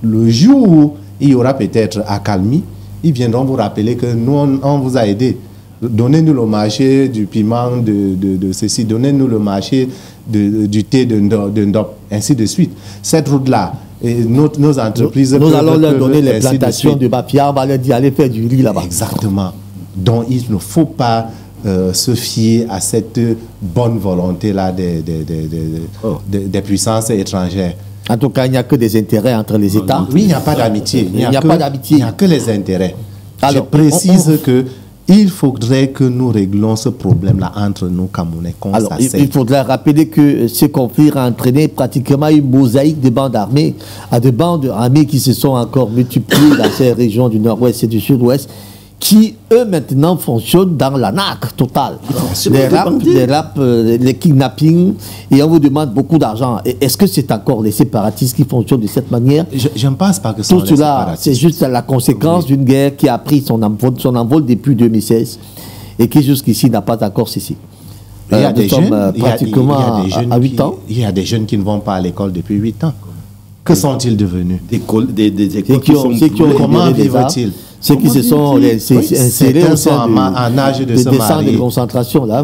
Le jour où il y aura peut-être accalmie, ils viendront vous rappeler que nous, on vous a aidé. Donnez-nous le marché du piment, de ceci, donnez-nous le marché du thé de Ndop, ainsi de suite. Cette route-là, nos entreprises... Nous allons leur donner les plantations de Bapia, on va leur dire, allez faire du riz là-bas. Exactement. Donc, il ne faut pas se fier à cette bonne volonté-là des puissances étrangères. En tout cas, il n'y a que des intérêts entre les États. Oui, il n'y a pas d'amitié. Il n'y a pas d'amitié. Il n'y a que les intérêts. Alors, je précise que il faudrait que nous réglions ce problème-là entre nous, Camerounais. Alors, il faudrait rappeler que ce conflit a entraîné pratiquement une mosaïque de bandes armées, à des bandes armées qui se sont encore multipliées dans ces régions du nord-ouest et du sud-ouest, qui, eux, maintenant, fonctionnent dans l'anarchie totale. Les kidnappings, et on vous demande beaucoup d'argent. Est-ce que c'est encore les séparatistes qui fonctionnent de cette manière? Je ne pense pas que tout cela, c'est juste la conséquence d'une guerre qui a pris son envol depuis 2016 et qui, jusqu'ici, n'a pas encore cessé. Il y a des jeunes, pratiquement à 8 ans. Il y a des jeunes qui ne vont pas à l'école depuis 8 ans. Que sont-ils devenus? Des écoles qui sont... Comment vivent-ils? Ceux qui se sont insérés au sein en âge de des centres de concentration, là,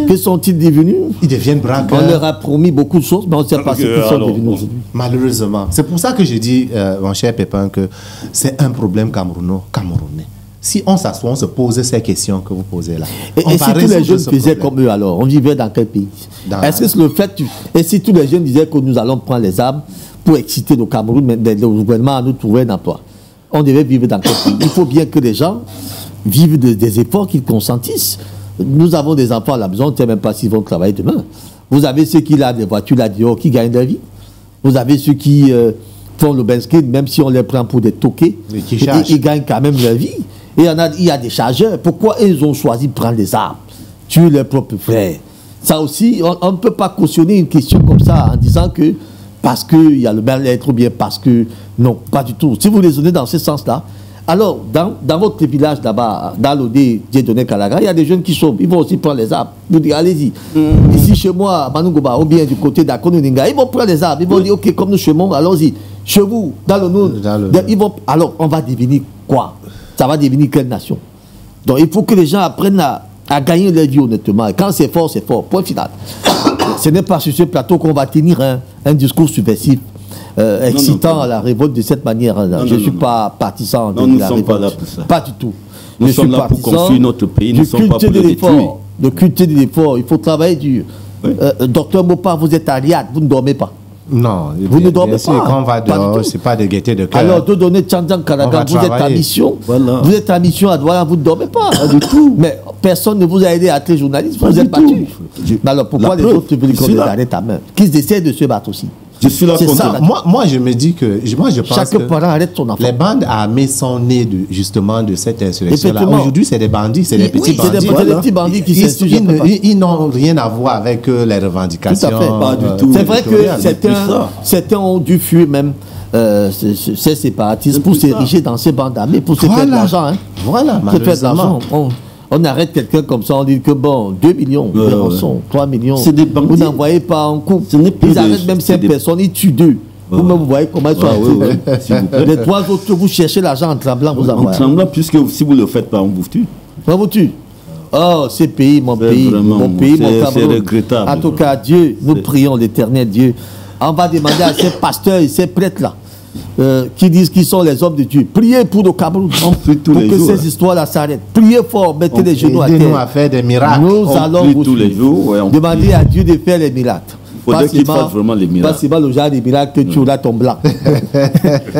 que sont-ils devenus? Ils deviennent braqueurs. On leur a promis beaucoup de choses, mais on ne sait pas ce qu'ils sont devenus aujourd'hui. Malheureusement. C'est pour ça que je dis, mon cher Pépin, que c'est un problème camerounais. Si on s'assoit, on se pose ces questions que vous posez là. Et si tous les jeunes faisaient comme eux, alors, on vivait dans quel pays? Est-ce que c'est le fait... Et si tous les jeunes disaient que nous allons prendre les armes pour exciter le Cameroun, mais le gouvernement à nous trouver un emploi, on devait vivre dans quel pays? Il faut bien que les gens vivent des efforts, qu'ils consentissent. Nous avons des enfants à la maison, on ne sait même pas s'ils vont travailler demain. Vous avez ceux qui ont des voitures là dehors, qui gagnent leur vie. Vous avez ceux qui font le basket, même si on les prend pour des toqués, ils gagnent quand même leur vie. Et il y a des chargeurs. Pourquoi ils ont choisi de prendre les armes, tuer leurs propres frères? Ça aussi, on ne peut pas cautionner une question comme ça en disant que parce qu'il y a le mal-être ou bien parce que... Non, pas du tout. Si vous raisonnez dans ce sens-là, alors, dans votre village là-bas, dans l'OD, Dieudonné Kalaga, il y a des jeunes qui chôment. Ils vont aussi prendre les arbres. Vous dites, allez-y. Ici, chez moi, à Manungoba, ou bien du côté d'Akonuninga, ils vont prendre les arbres. Ils vont dire, OK, comme nous chômons, allons-y. Chez vous, dans le nord. Alors, on va devenir quoi? Ça va devenir quelle nation? Donc, il faut que les gens apprennent à gagner leur vie honnêtement. Et quand c'est fort, c'est fort. Point final. Ce n'est pas sur ce plateau qu'on va tenir un discours subversif. Excitant à la révolte de cette manière. Je ne suis pas partisan de la révolte. Nous ne sommes pas là pour ça. Pas du tout. Nous sommes là pour construire notre pays, nous ne sommes pas pour le détruire. Le culte de l'effort, il faut travailler dur. Docteur Mopa, vous êtes à Riyad, vous ne dormez pas. Non, vous ne dormez pas. Quand on va dehors, ce n'est pas de gaieté de cœur. Alors, de donner Tchandjan Karagan, vous êtes à mission. Voilà. Vous êtes à mission à Douala, vous ne dormez pas. Pas du tout. Mais personne ne vous a aidé à être journaliste, vous êtes battu. Mais alors, pourquoi les autres veulent qu'on les arrête à main? Qu'ils essaient de se battre aussi. Je suis là contre ça. Moi, je me dis que... je pense chaque parent arrête son enfant. Les bandes armées sont nées justement de cette insurrection-là. Aujourd'hui, c'est des bandits, c'est des petits bandits. C'est des petits bandits qui s'insurgent. Ils n'ont rien à voir avec les revendications. Tout à fait. Pas du tout. C'est vrai que certains ont dû fuir même ces séparatistes pour s'ériger dans ces bandes d'armées, pour se faire de l'argent. Hein. Voilà, pour se faire de l'argent. On arrête quelqu'un comme ça, on dit que bon, 2 millions, 3 millions, vous n'envoyez pas en coup. Ils arrêtent même 5 personnes, ils tuent 2. Vous-même, vous voyez comment ils sont actifs. Les 3 autres, vous cherchez l'argent en tremblant, vous envoyez. En tremblant, puisque si vous ne le faites pas, on vous tue. On vous tue. Oh, ce pays, mon pays, mon Cameroun. C'est regrettable. En tout cas, Dieu, nous prions l'éternel Dieu. On va demander à ces pasteurs et ces prêtres-là, qui disent qu'ils sont les hommes de Dieu, priez pour le Cameroun, pour que ces histoires-là s'arrêtent. Priez fort, mettez les genoux à terre. Aidez-nous à faire des miracles. Nous allons vous tous les jours. demander à Dieu de faire les miracles. Il faudrait qu'il fasse vraiment les miracles. Pas seulement le genre de miracles que tu auras ton blanc.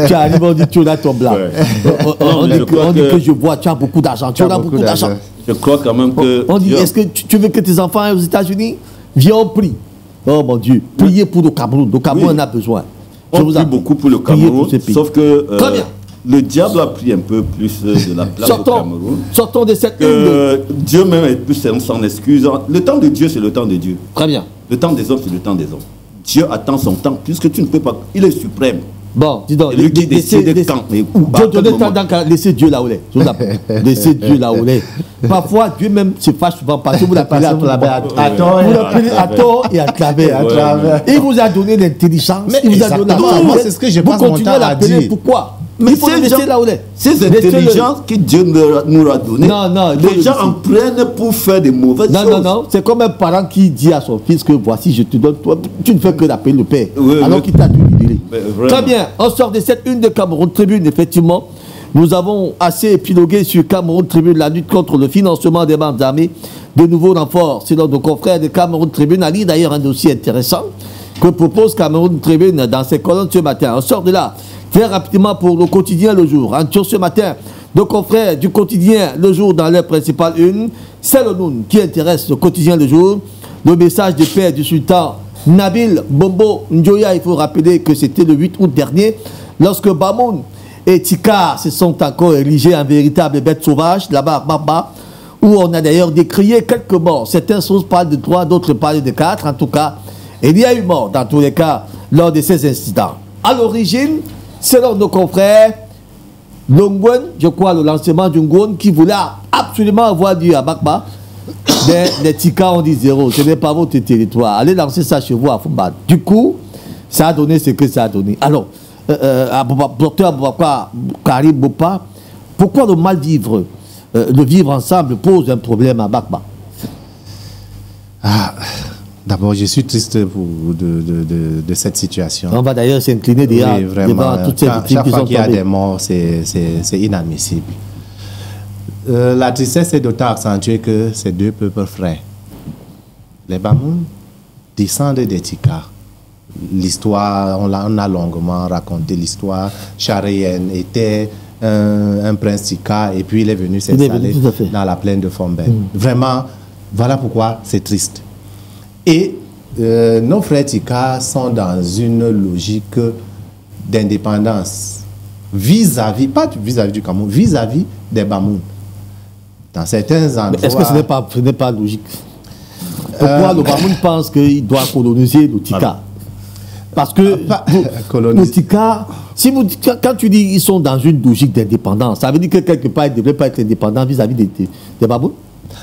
Tu arrives, on dit tu auras ton blanc. On dit que je vois, tu as beaucoup d'argent. Tu auras beaucoup d'argent. Je crois quand même que... On dit, est-ce que tu veux que tes enfants aillent aux États-Unis? Viens, on prie. Oh mon Dieu, priez pour le Cameroun. Le Cameroun en a besoin. On prie beaucoup pour le Cameroun, sauf que le diable a pris un peu plus de la place au Cameroun. Sortons de cette Dieu même est plus sans excuse. Le temps de Dieu, c'est le temps de Dieu. Très bien. Le temps des hommes, c'est le temps des hommes. Dieu attend son temps, puisque tu ne peux pas... Il est suprême. Bon, dis donc, lui qui décide quand. Dieu donne le temps d'en laisser Dieu là où il est. Laissez Dieu là où il est. Parfois, Dieu même se fâche souvent parce que vous l'appelez à tort. Vous l'appelez à tort et à travers. Il vous a donné l'intelligence. Il vous a donné la sagesse. C'est ce que je passe mon temps à dire. Pourquoi? Mais il faut le laisser là où il est. Ces intelligences que Dieu nous a données, non, les gens en prennent pour faire des mauvaises choses. Non. C'est comme un parent qui dit à son fils que voici, je te donne, toi, tu ne fais que l'appeler le père. Alors qu'il t'a tout libéré. Très bien, on sort de cette une de Cameroun Tribune, effectivement. Nous avons assez épilogué sur Cameroun Tribune, la lutte contre le financement des bandes armées. De nouveaux renforts, selon nos confrères de Cameroun Tribune, à lire d'ailleurs un dossier intéressant que propose Cameroun Tribune dans ses colonnes ce matin. On sort de là. Très rapidement pour le quotidien Le Jour. Ce matin, nos confrères du quotidien Le Jour dans leur principale une, c'est le Noun qui intéresse le quotidien Le Jour. Le message de paix du sultan Nabil Bombo Njoya, il faut rappeler que c'était le 8 août dernier, lorsque Bamoun et Tika se sont encore érigés en véritable bête sauvage, là-bas à Baba, où on a d'ailleurs décrié quelques morts. Certaines sources parlent de 3, d'autres parlent de 4. En tout cas, il y a eu mort dans tous les cas lors de ces incidents. À l'origine, selon nos confrères, Longwen, je crois, le lancement du Ngwen qui voulait absolument avoir lieu à Bakba, les Tika ont dit 0, ce n'est pas votre territoire, allez lancer ça chez vous à Fumba. Du coup, ça a donné ce que ça a donné. Alors, docteur Aboubakar Karim Bopa, pourquoi le mal vivre, le vivre ensemble pose un problème à Bakba? D'abord, je suis triste de cette situation. On va d'ailleurs s'incliner devant toutes ces victimes qui sont tombées. Chaque fois qu'il y a des morts, c'est inadmissible. La tristesse est d'autant accentuée que ces deux peuples frères, les Bamoun, descendent des Tika. L'histoire, on a longuement raconté l'histoire charéenne, était un prince Tika et puis il est venu s'installer dans la plaine de Fombelle. Vraiment, voilà pourquoi c'est triste. Et nos frères Tika sont dans une logique d'indépendance vis-à-vis, pas vis-à-vis du Cameroun, vis-à-vis des Bamoun. Dans certains endroits... Est-ce que ce n'est pas logique? Pourquoi le Bamoun pense qu'il doit coloniser le Tika? Parce que le Tika, quand tu dis qu'ils sont dans une logique d'indépendance, ça veut dire que quelque part ils ne devraient pas être indépendants vis-à-vis des Bamoun?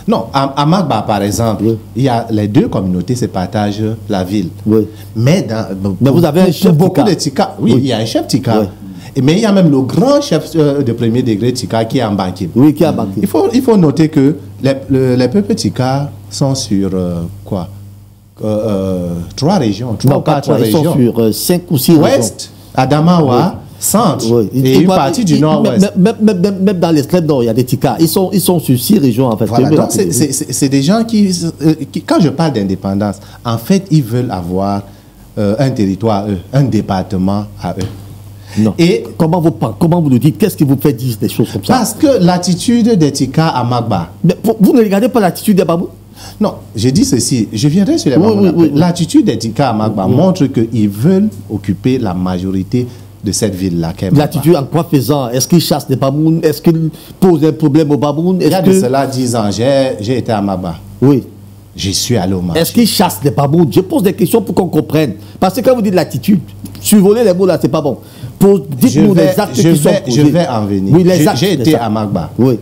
Non, à Magba, par exemple, il y a les deux communautés se partagent la ville. Oui. Mais vous avez un chef beaucoup de Tika. Oui, il y a un chef Tika. Oui. Mais il y a même le grand chef de premier degré Tika qui est en Bankim. Oui, qui est en Bankim. Il faut noter que les peuples Tika sont sur quoi 3 régions, 3 ou 4 régions. Ils sont sur 5 ou 6 régions. Ouest, Adamawa, centre et une partie du nord-ouest. Même dans l'extrême nord, il y a des Tika. Ils sont sur 6 régions en fait. Voilà, donc c'est des gens qui, quand je parle d'indépendance, en fait, ils veulent avoir un territoire à eux, un département à eux. Non. Et comment vous le dites? Qu'est-ce qui vous fait dire des choses comme ça? Parce que l'attitude des Tika à Magba. Mais vous ne regardez pas l'attitude des Babou? Non, j'ai dit ceci, je viendrai sur les Babou. L'attitude des Tika à Magba montre qu'ils veulent occuper la majorité de cette ville-là. L'attitude en quoi faisant? Est-ce qu'ils chassent des Bamoun? Est-ce qu'ils posent un problème aux Bamoun? Il y a de cela 10 ans, j'ai été à Magba. Oui. Je suis allé au marché. Est-ce qu'ils chassent des Bamoun? Je pose des questions pour qu'on comprenne. Parce que quand vous dites l'attitude, survoler les mots là, c'est pas bon. Dites-nous les actes qui sont posés. Je vais en venir. Oui, j'ai été à Magba. Oui.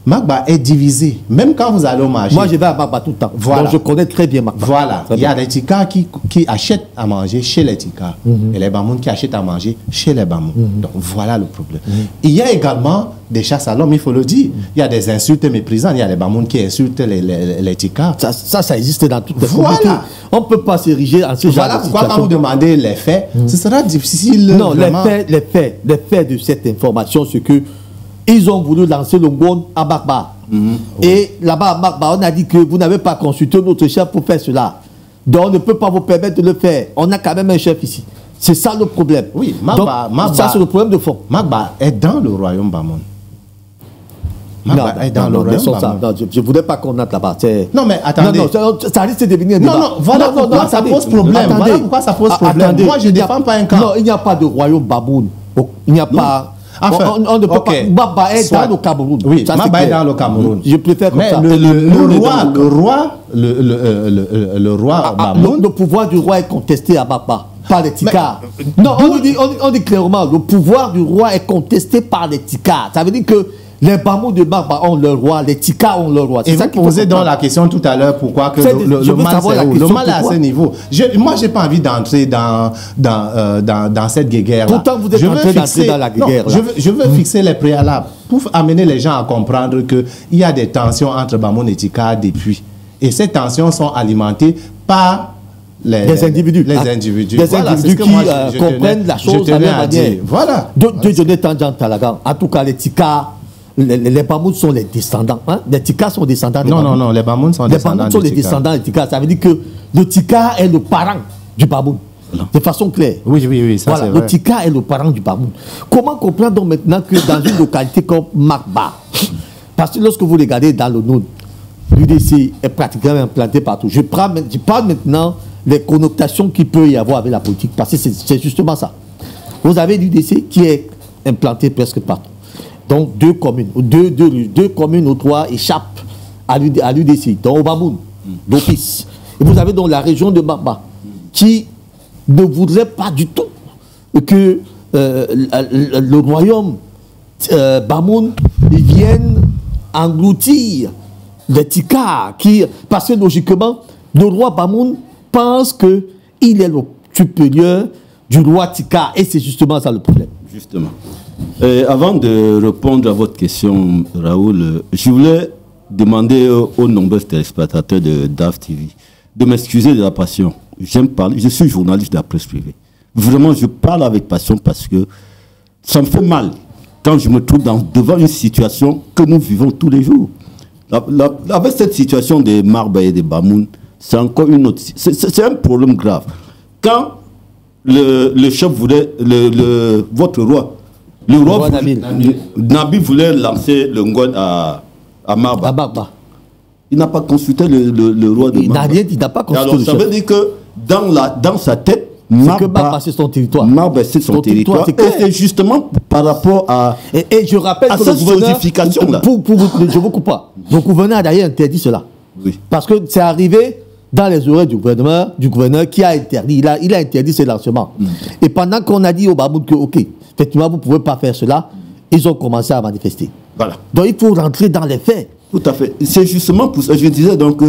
Magba est divisé. Même quand vous allez au marché. Moi, je vais à Magba tout le temps. Voilà. Donc, je connais très bien Magba. Voilà. Il y a les Tika qui achètent à manger chez les Tika. Et les Bamoun qui achètent à manger chez les Bamoun. Donc, voilà le problème. Il y a également des chasses à l'homme, il faut le dire. Il y a des insultes méprisantes. Il y a les Bamoun qui insultent les Tika. Ça existe dans toutes les communautés. On ne peut pas s'ériger en ce genre de situation. Voilà pourquoi quand vous demandez les faits, ce sera difficile. Non, les faits de cette information, c'est que ils ont voulu lancer le Ngwon à Magba. Et là-bas à Magba, on a dit que vous n'avez pas consulté notre chef pour faire cela. Donc on ne peut pas vous permettre de le faire. On a quand même un chef ici. C'est ça le problème. Oui, Magba, ça c'est le problème de fond. Magba est dans le royaume Bamoun. Magba est dans le royaume Bamoun. Je ne voudrais pas qu'on entre là-bas. Non mais attendez. Non, ça risque de devenir un débat. Non, voilà pourquoi ça pose problème. Voilà pourquoi ça pose problème. Moi je ne défends pas un camp. Non, il n'y a pas de royaume Bamoun. Il n'y a pas... Enfin, on ne peut pas. Magba est dans le Cameroun. Oui, Magba est dans le Cameroun. Je préfère comme ça. Mais le roi Bamoun. Le pouvoir du roi est contesté à Magba par les Tika. Non, on dit clairement, le pouvoir du roi est contesté par les Tika. Ça veut dire que les Bamoun de Magba ont leur roi, les Tika ont leur roi. Et vous posez donc la question tout à l'heure, pourquoi que le mal est à ce niveau. Moi, je n'ai pas envie d'entrer dans cette guerre-là. Pourtant, vous êtes en train d'entrer dans la guerre. Je veux fixer les préalables pour amener les gens à comprendre qu'il y a des tensions entre Bamoun et Tika depuis. Et ces tensions sont alimentées par des individus. Les individus. Des individus qui comprennent la chose de la même manière. Voilà. De Jonathan Jean Talagan. En tout cas, les Tika... Les Bamoun sont les descendants. Hein? Les Tika sont descendants. Non, les Bamoun sont descendants. Les descendants des Tika. Ça veut dire que le Tika est le parent du Bamoun. De façon claire. Oui, ça voilà, c'est vrai. le Tika est le parent du Bamoun. Comment comprendre donc maintenant que dans une localité comme Magba, parce que lorsque vous regardez dans le Nord, l'UDC est pratiquement implanté partout. Je parle maintenant des connotations qu'il peut y avoir avec la politique, parce que c'est justement ça. Vous avez l'UDC qui est implanté presque partout. Donc deux communes ou trois échappent à l'UDC, donc au Bamoun, d'office. Et vous avez donc la région de Magba qui ne voudrait pas du tout que le royaume Bamoun vienne engloutir les Tika, parce que logiquement, le roi Bamoun pense qu'il est le supérieur du roi Tika, et c'est justement ça le problème. Justement. Avant de répondre à votre question, Raoul, je voulais demander aux nombreux téléspectateurs de DAF TV de m'excuser de la passion. J'aime parler, je suis journaliste de la presse privée. Vraiment, je parle avec passion parce que ça me fait mal quand je me trouve devant une situation que nous vivons tous les jours. Avec cette situation des Magba et des Bamoun, c'est encore une autre... C'est un problème grave. Quand le chef voulait... votre roi... Le roi Nabil voulait lancer le Ngwon à Magba. Il n'a pas consulté le roi de Magba. Il n'a pas consulté le chef. Ça veut dire que dans sa tête, Magba c'est son territoire. Magba c'est son territoire. Et c'est justement par rapport à... Et je rappelle que cette sodification-là. Je ne vous coupe pas. Le gouverneur a d'ailleurs interdit cela. Oui. Parce que c'est arrivé dans les oreilles du gouverneur qui a interdit. Il a interdit ces lancements. Et pendant qu'on a dit au Bamoun que, ok, effectivement, vous ne pouvez pas faire cela, ils ont commencé à manifester. Voilà. Donc il faut rentrer dans les faits. Tout à fait. C'est justement pour ça, je disais donc,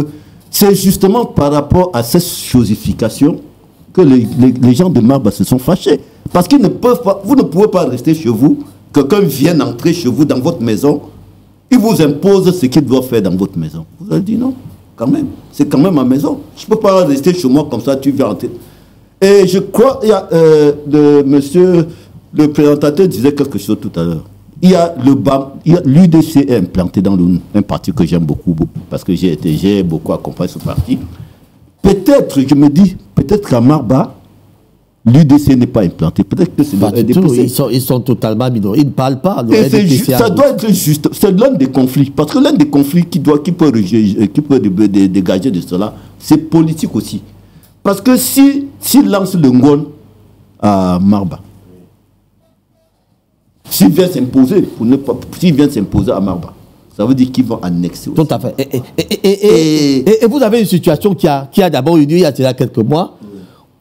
c'est justement par rapport à cette chosification que les gens de Magba se sont fâchés. Parce qu'ils ne peuvent pas, vous ne pouvez pas rester chez vous, quelqu'un vient entrer chez vous dans votre maison, il vous impose ce qu'il doit faire dans votre maison. Vous avez dit non, quand même, c'est quand même ma maison. Je ne peux pas rester chez moi comme ça, tu viens entrer. Et je crois, il y a le présentateur disait quelque chose tout à l'heure. Il y a l'UDC est implanté dans un parti que j'aime beaucoup, parce que j'ai beaucoup accompagné ce parti. Peut-être, je me dis, peut-être qu'à Magba, l'UDC n'est pas implanté. Peut-être que c'est le RDPC. Ils sont totalement minoritaires. Ils ne parlent pas. Ça doit être juste. C'est l'un des conflits. Parce que l'un des conflits qui peut dégager de cela, c'est politique aussi. Parce que s'il lance le Ngwon à Magba, s'il vient s'imposer à Magba, ça veut dire qu'ils vont annexer aussi. Tout à fait. Et vous avez une situation qui a d'abord eu lieu il y a quelques mois,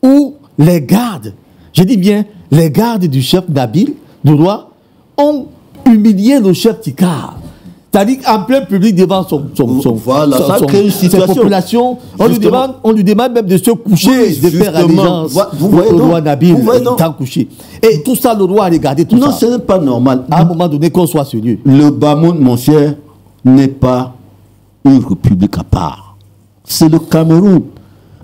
où les gardes, je dis bien les gardes du chef Nabil, du roi, ont humilié le chef Tika. C'est-à-dire qu'en plein public devant sa population, on lui demande même de se coucher, de faire allégeance au roi Nabil, étant couché. Et tout ça, le roi a regardé tout ça. Non, ce n'est pas normal. À un moment donné, qu'on soit sérieux. Le Bamoun, mon cher, n'est pas une république à part. C'est le Cameroun.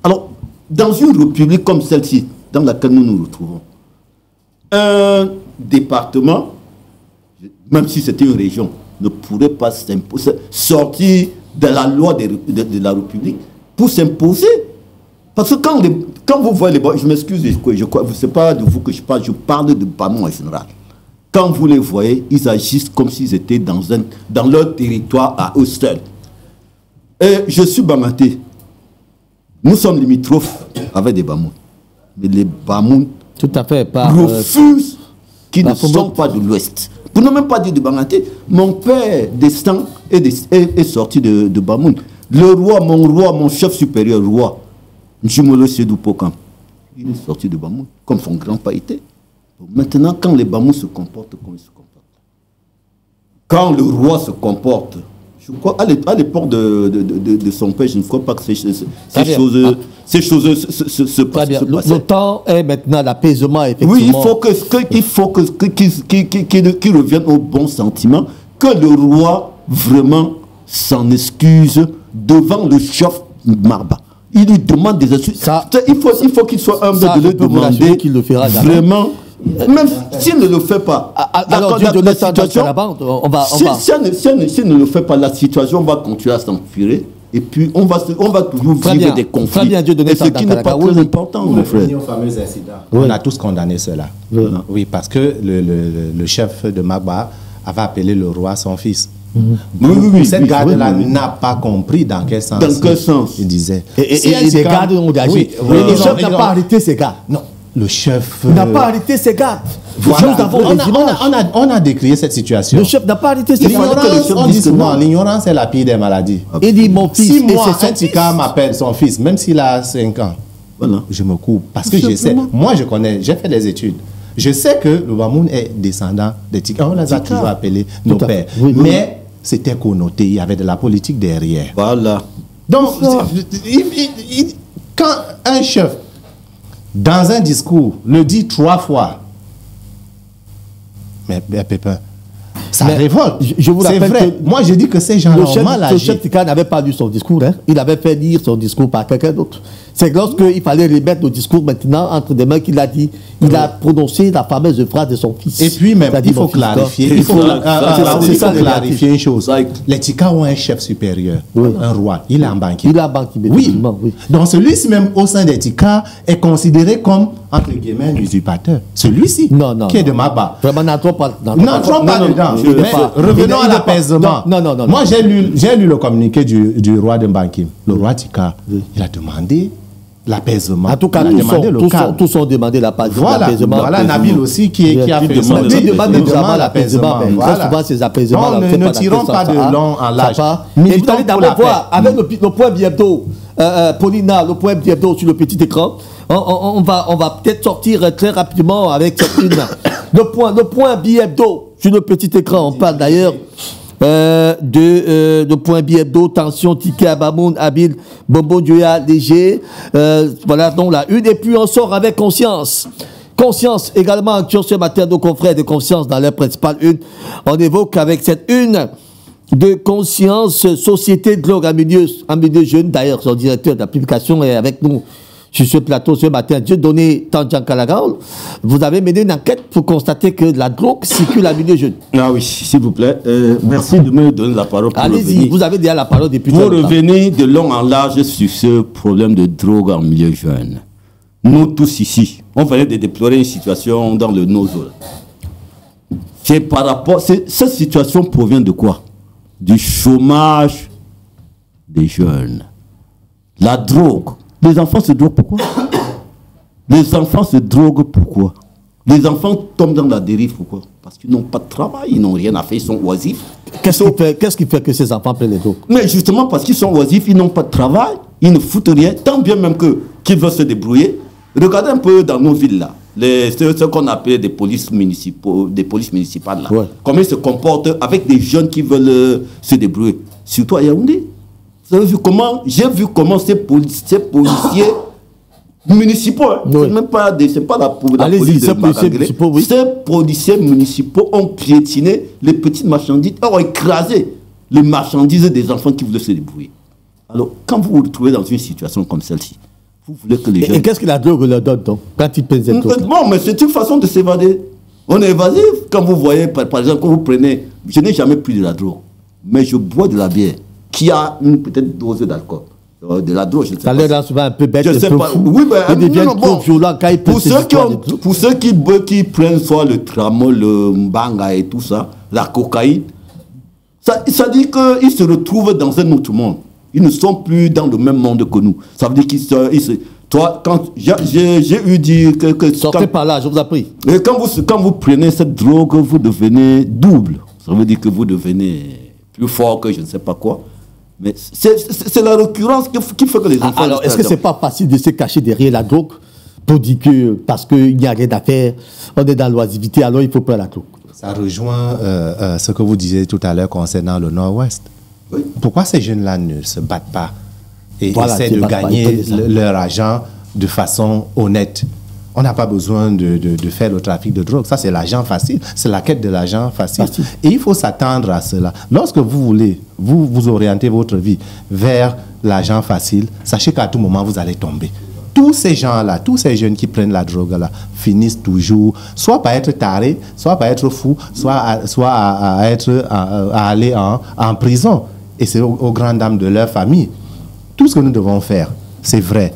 Alors, dans une république comme celle-ci, dans laquelle nous nous retrouvons, un département, même si c'était une région, ne pourrait pas sortir de la loi de la République pour s'imposer. Parce que quand vous voyez les... Je m'excuse, ce n'est pas de vous que je parle, je parle de Bamoun en général. Quand vous les voyez, ils agissent comme s'ils étaient dans leur territoire à eux seuls. Et je suis Bamaté. Nous sommes limitrophes avec des Bamoun. Mais les Bamoun refusent qu'ils ne sont pas de l'Ouest. Pour ne même pas dire de Bamaté, mon père descend est sorti de Bamoun. Le roi, mon chef supérieur, roi, Njimolo Sédou Pokam, il est sorti de Bamoun, comme son grand-père était. Maintenant, quand les Bamous se comportent comme ils se comportent, quand le roi se comporte, je crois, à l'époque de son père, je ne crois pas que ces choses se passent. Le temps est maintenant l'apaisement, effectivement. Oui, il faut qu'il revienne au bon sentiment, que le roi vraiment s'en excuse devant le chef Marba. Il lui demande des excuses. Il faut qu'il soit humble de le demander qu'il le fera vraiment. Même s'il ne le fait pas, alors la situation, s'il ne le fait pas, la situation va continuer à s'empirer. Et puis, on va toujours vivre des conflits. Et ce qui n'est pas très important, mon frère. Au fameux incident. On a tous condamné cela. Oui, parce que le chef de Magba avait appelé le roi son fils. Cette garde-là n'a pas compris dans quel sens. Dans quel sens il disait. Et les gardes ont agi. Le chef n'a pas arrêté ces gars. Non. Le chef n'a pas arrêté ses gardes. Voilà. On a décrié cette situation. Le chef n'a pas arrêté ses gardes. On dit souvent, l'ignorance est la pire des maladies. Il dit mon fils. Si moi, un Tika m'appelle son fils, même s'il a 5 ans, voilà, je me coupe. Parce que je sais, moi je connais, j'ai fait des études. Je sais que le Bamoun est descendant des Tika. On les a toujours appelés nos pères. Mais c'était connoté, il y avait de la politique derrière. Voilà. Donc, quand un chef dans un discours, le dit 3 fois. Mais Pépin, ça révolte. Je vous rappelle vrai. Moi, je dis que ces gens-là ont mal agi. Le chef Tika n'avait pas lu son discours. Hein. Il avait fait lire son discours par quelqu'un d'autre. C'est lorsqu'il fallait remettre le discours maintenant entre des mains qu'il a dit. Il a prononcé la fameuse phrase de son fils. Et puis même, il faut clarifier. Il faut clarifier une chose. Les Tika ont un chef supérieur, un roi. Il est en banquier. Il est en banquier. Oui. Donc celui-ci même au sein des Tika est considéré comme, entre guillemets, un usurpateur. Celui-ci, qui est de Magba. Vraiment, n'entrons pas dedans. Revenons à l'apaisement. Non. Moi, j'ai lu le communiqué du roi de Bankim. Le roi Tika, il a demandé l'apaisement. En tout cas, tous ont demandé l'apaisement. Voilà, Nabil aussi qui a fait son demande l'apaisement. Souvent, ces apaisements. Ne tirons pas de long en large. Mais vous allez d'abord voir, avec le point biebdo, Paulina, le point biebdo sur le petit écran, on va peut-être sortir très rapidement avec cette une. Le point biebdo sur le petit écran, on parle d'ailleurs de point biebdo, tension, Tika, Bamoun, Abil, Bombo, Dioya, léger. Voilà donc la une. Et puis on sort avec conscience. Conscience également, qui ont ce matin nos confrères de conscience dans leur principale une. On évoque avec cette une de conscience, société de drogue en milieu jeune. D'ailleurs, son directeur de la publication est avec nous sur ce plateau ce matin. Dieu donné Tanjan Kalagal. Vous avez mené une enquête pour constater que la drogue circule en milieu jeune. Ah oui, s'il vous plaît. Merci de me donner la parole. Allez-y, vous avez déjà la parole depuis pour revenir de long en large sur ce problème de drogue en milieu jeune. Nous tous ici, on venait de déplorer une situation dans le Nozo. C'est par rapport... Cette situation provient de quoi? Du chômage des jeunes. La drogue. Les enfants se droguent pourquoi? Les enfants se droguent pourquoi? Les enfants tombent dans la dérive pourquoi? Parce qu'ils n'ont pas de travail, ils n'ont rien à faire, ils sont oisifs. Qu'est-ce qui fait que ces enfants prennent les drogues? Mais justement parce qu'ils sont oisifs, ils n'ont pas de travail, ils ne foutent rien, tant bien même qu'ils veulent se débrouiller. Regardez un peu dans nos villes là, ce qu'on appelle des polices municipales là. Ouais. Comment ils se comportent avec des jeunes qui veulent se débrouiller. Surtout à Yaoundé. Vous avez vu comment, j'ai vu comment ces policiers municipaux, hein, oui. C'est pas la police de Makangré. Oui. Ces policiers municipaux ont piétiné les petites marchandises, ont écrasé les marchandises des enfants qui voulaient se débrouiller. Alors, quand vous vous retrouvez dans une situation comme celle-ci, vous voulez que les jeunes... Et qu'est-ce que la drogue leur donne donc, quand ils pèsent cette drogue? Bon, mais c'est une façon de s'évader. On est évasif. Quand vous voyez, par exemple, quand vous prenez... Je n'ai jamais pris de la drogue, mais je bois de la bière qui a une petite dose d'alcool. De la drogue, je ne sais pas. Ça leur souvent un peu bête, je sais pas. Fou. Oui, mais ils deviennent trop violents quand ils pour ceux qui prennent soit le tramol, le mbanga et tout ça, la cocaïne, ça dit qu'ils se retrouvent dans un autre monde. Ils ne sont plus dans le même monde que nous. Ça veut dire qu'ils se... Toi, quand j'ai eu dit que sortez par là, je vous en prie. Et quand vous prenez cette drogue, vous devenez double. Ça veut dire que vous devenez plus fort que je ne sais pas quoi. Mais c'est la récurrence qui fait que les enfants... Alors, est-ce que ce n'est pas facile de se cacher derrière la drogue pour dire que parce qu'il n'y a rien à faire, on est dans l'oisivité, alors il faut prendre la drogue? Ça rejoint ce que vous disiez tout à l'heure concernant le Nord-Ouest. Oui. Pourquoi ces jeunes-là ne se battent pas et essaient de gagner leur argent de façon honnête? On n'a pas besoin de faire le trafic de drogue. Ça, c'est l'argent facile. C'est la quête de l'argent facile. Et il faut s'attendre à cela. Lorsque vous voulez, vous orienter votre vie vers l'argent facile, sachez qu'à tout moment, vous allez tomber. Tous ces gens-là, tous ces jeunes qui prennent la drogue-là, finissent toujours, soit par être tarés, soit par être fous, soit à aller en prison. Et c'est aux grandes dames de leur famille. Tout ce que nous devons faire, c'est vrai,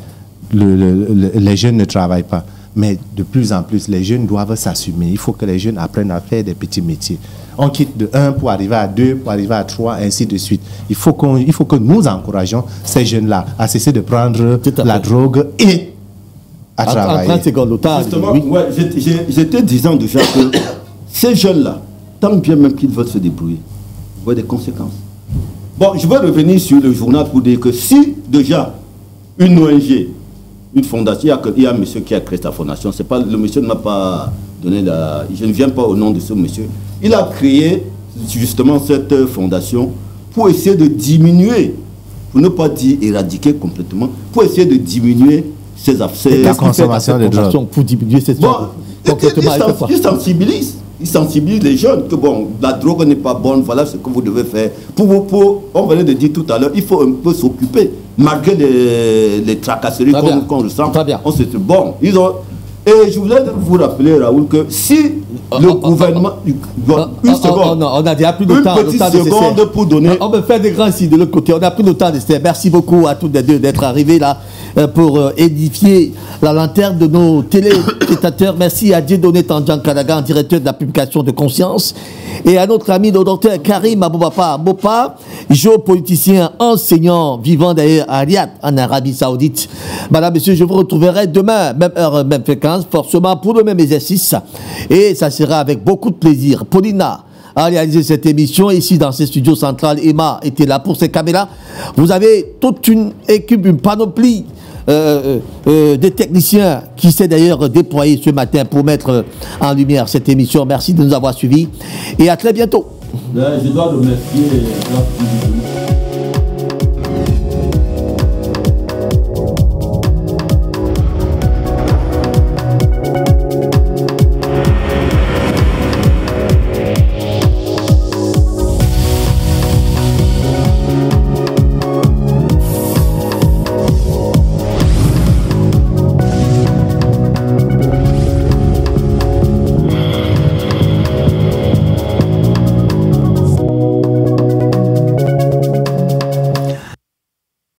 les jeunes ne travaillent pas. Mais de plus en plus, les jeunes doivent s'assumer. Il faut que les jeunes apprennent à faire des petits métiers. On quitte de 1 pour arriver à 2, pour arriver à 3, ainsi de suite. Il faut que nous encourageons ces jeunes-là à cesser de prendre la drogue et à travailler. En 30 secondes, justement, oui. Ouais, j'étais disant déjà que ces jeunes-là, tant bien même qu'ils veulent se débrouiller, ils voient des conséquences. Bon, je vais revenir sur le journal pour dire que si déjà une ONG, une fondation, il y a un monsieur qui a créé sa fondation, c'est pas, le monsieur ne m'a pas donné la... Je ne viens pas au nom de ce monsieur. Il a créé justement cette fondation pour essayer de diminuer, pour ne pas dire éradiquer complètement, pour essayer de diminuer ces affaires. La consommation de drogue. Pour diminuer ces bon, il sensibilise les jeunes que bon, la drogue n'est pas bonne, voilà ce que vous devez faire. On venait de dire tout à l'heure, il faut un peu s'occuper, malgré les tracasseries qu'on ressent. On se dit, bon, ils ont... Et je voulais vous rappeler, Raoul, que si le gouvernement... Une seconde. On a déjà pris le temps. Une petite seconde pour donner... On me fait des grands signes de l'autre côté. On a pris le temps d'essayer. Merci beaucoup à tous les deux d'être arrivés là pour édifier la lanterne de nos téléspectateurs. Merci à Dieudonné Tandian Kadagan, directeur de la publication de Conscience, et à notre ami le docteur Karim Aboubapa Bopa, géopoliticien, enseignant, vivant d'ailleurs à Riyad, en Arabie Saoudite. Madame, monsieur, je vous retrouverai demain, même heure, même fréquence, forcément pour le même exercice. Et ça sera avec beaucoup de plaisir. Paulina a réalisé cette émission ici dans ces studios centrales. Emma était là pour ces caméras. Vous avez toute une équipe, une panoplie des techniciens qui s'est d'ailleurs déployé ce matin pour mettre en lumière cette émission. Merci de nous avoir suivis et à très bientôt. Je dois remercier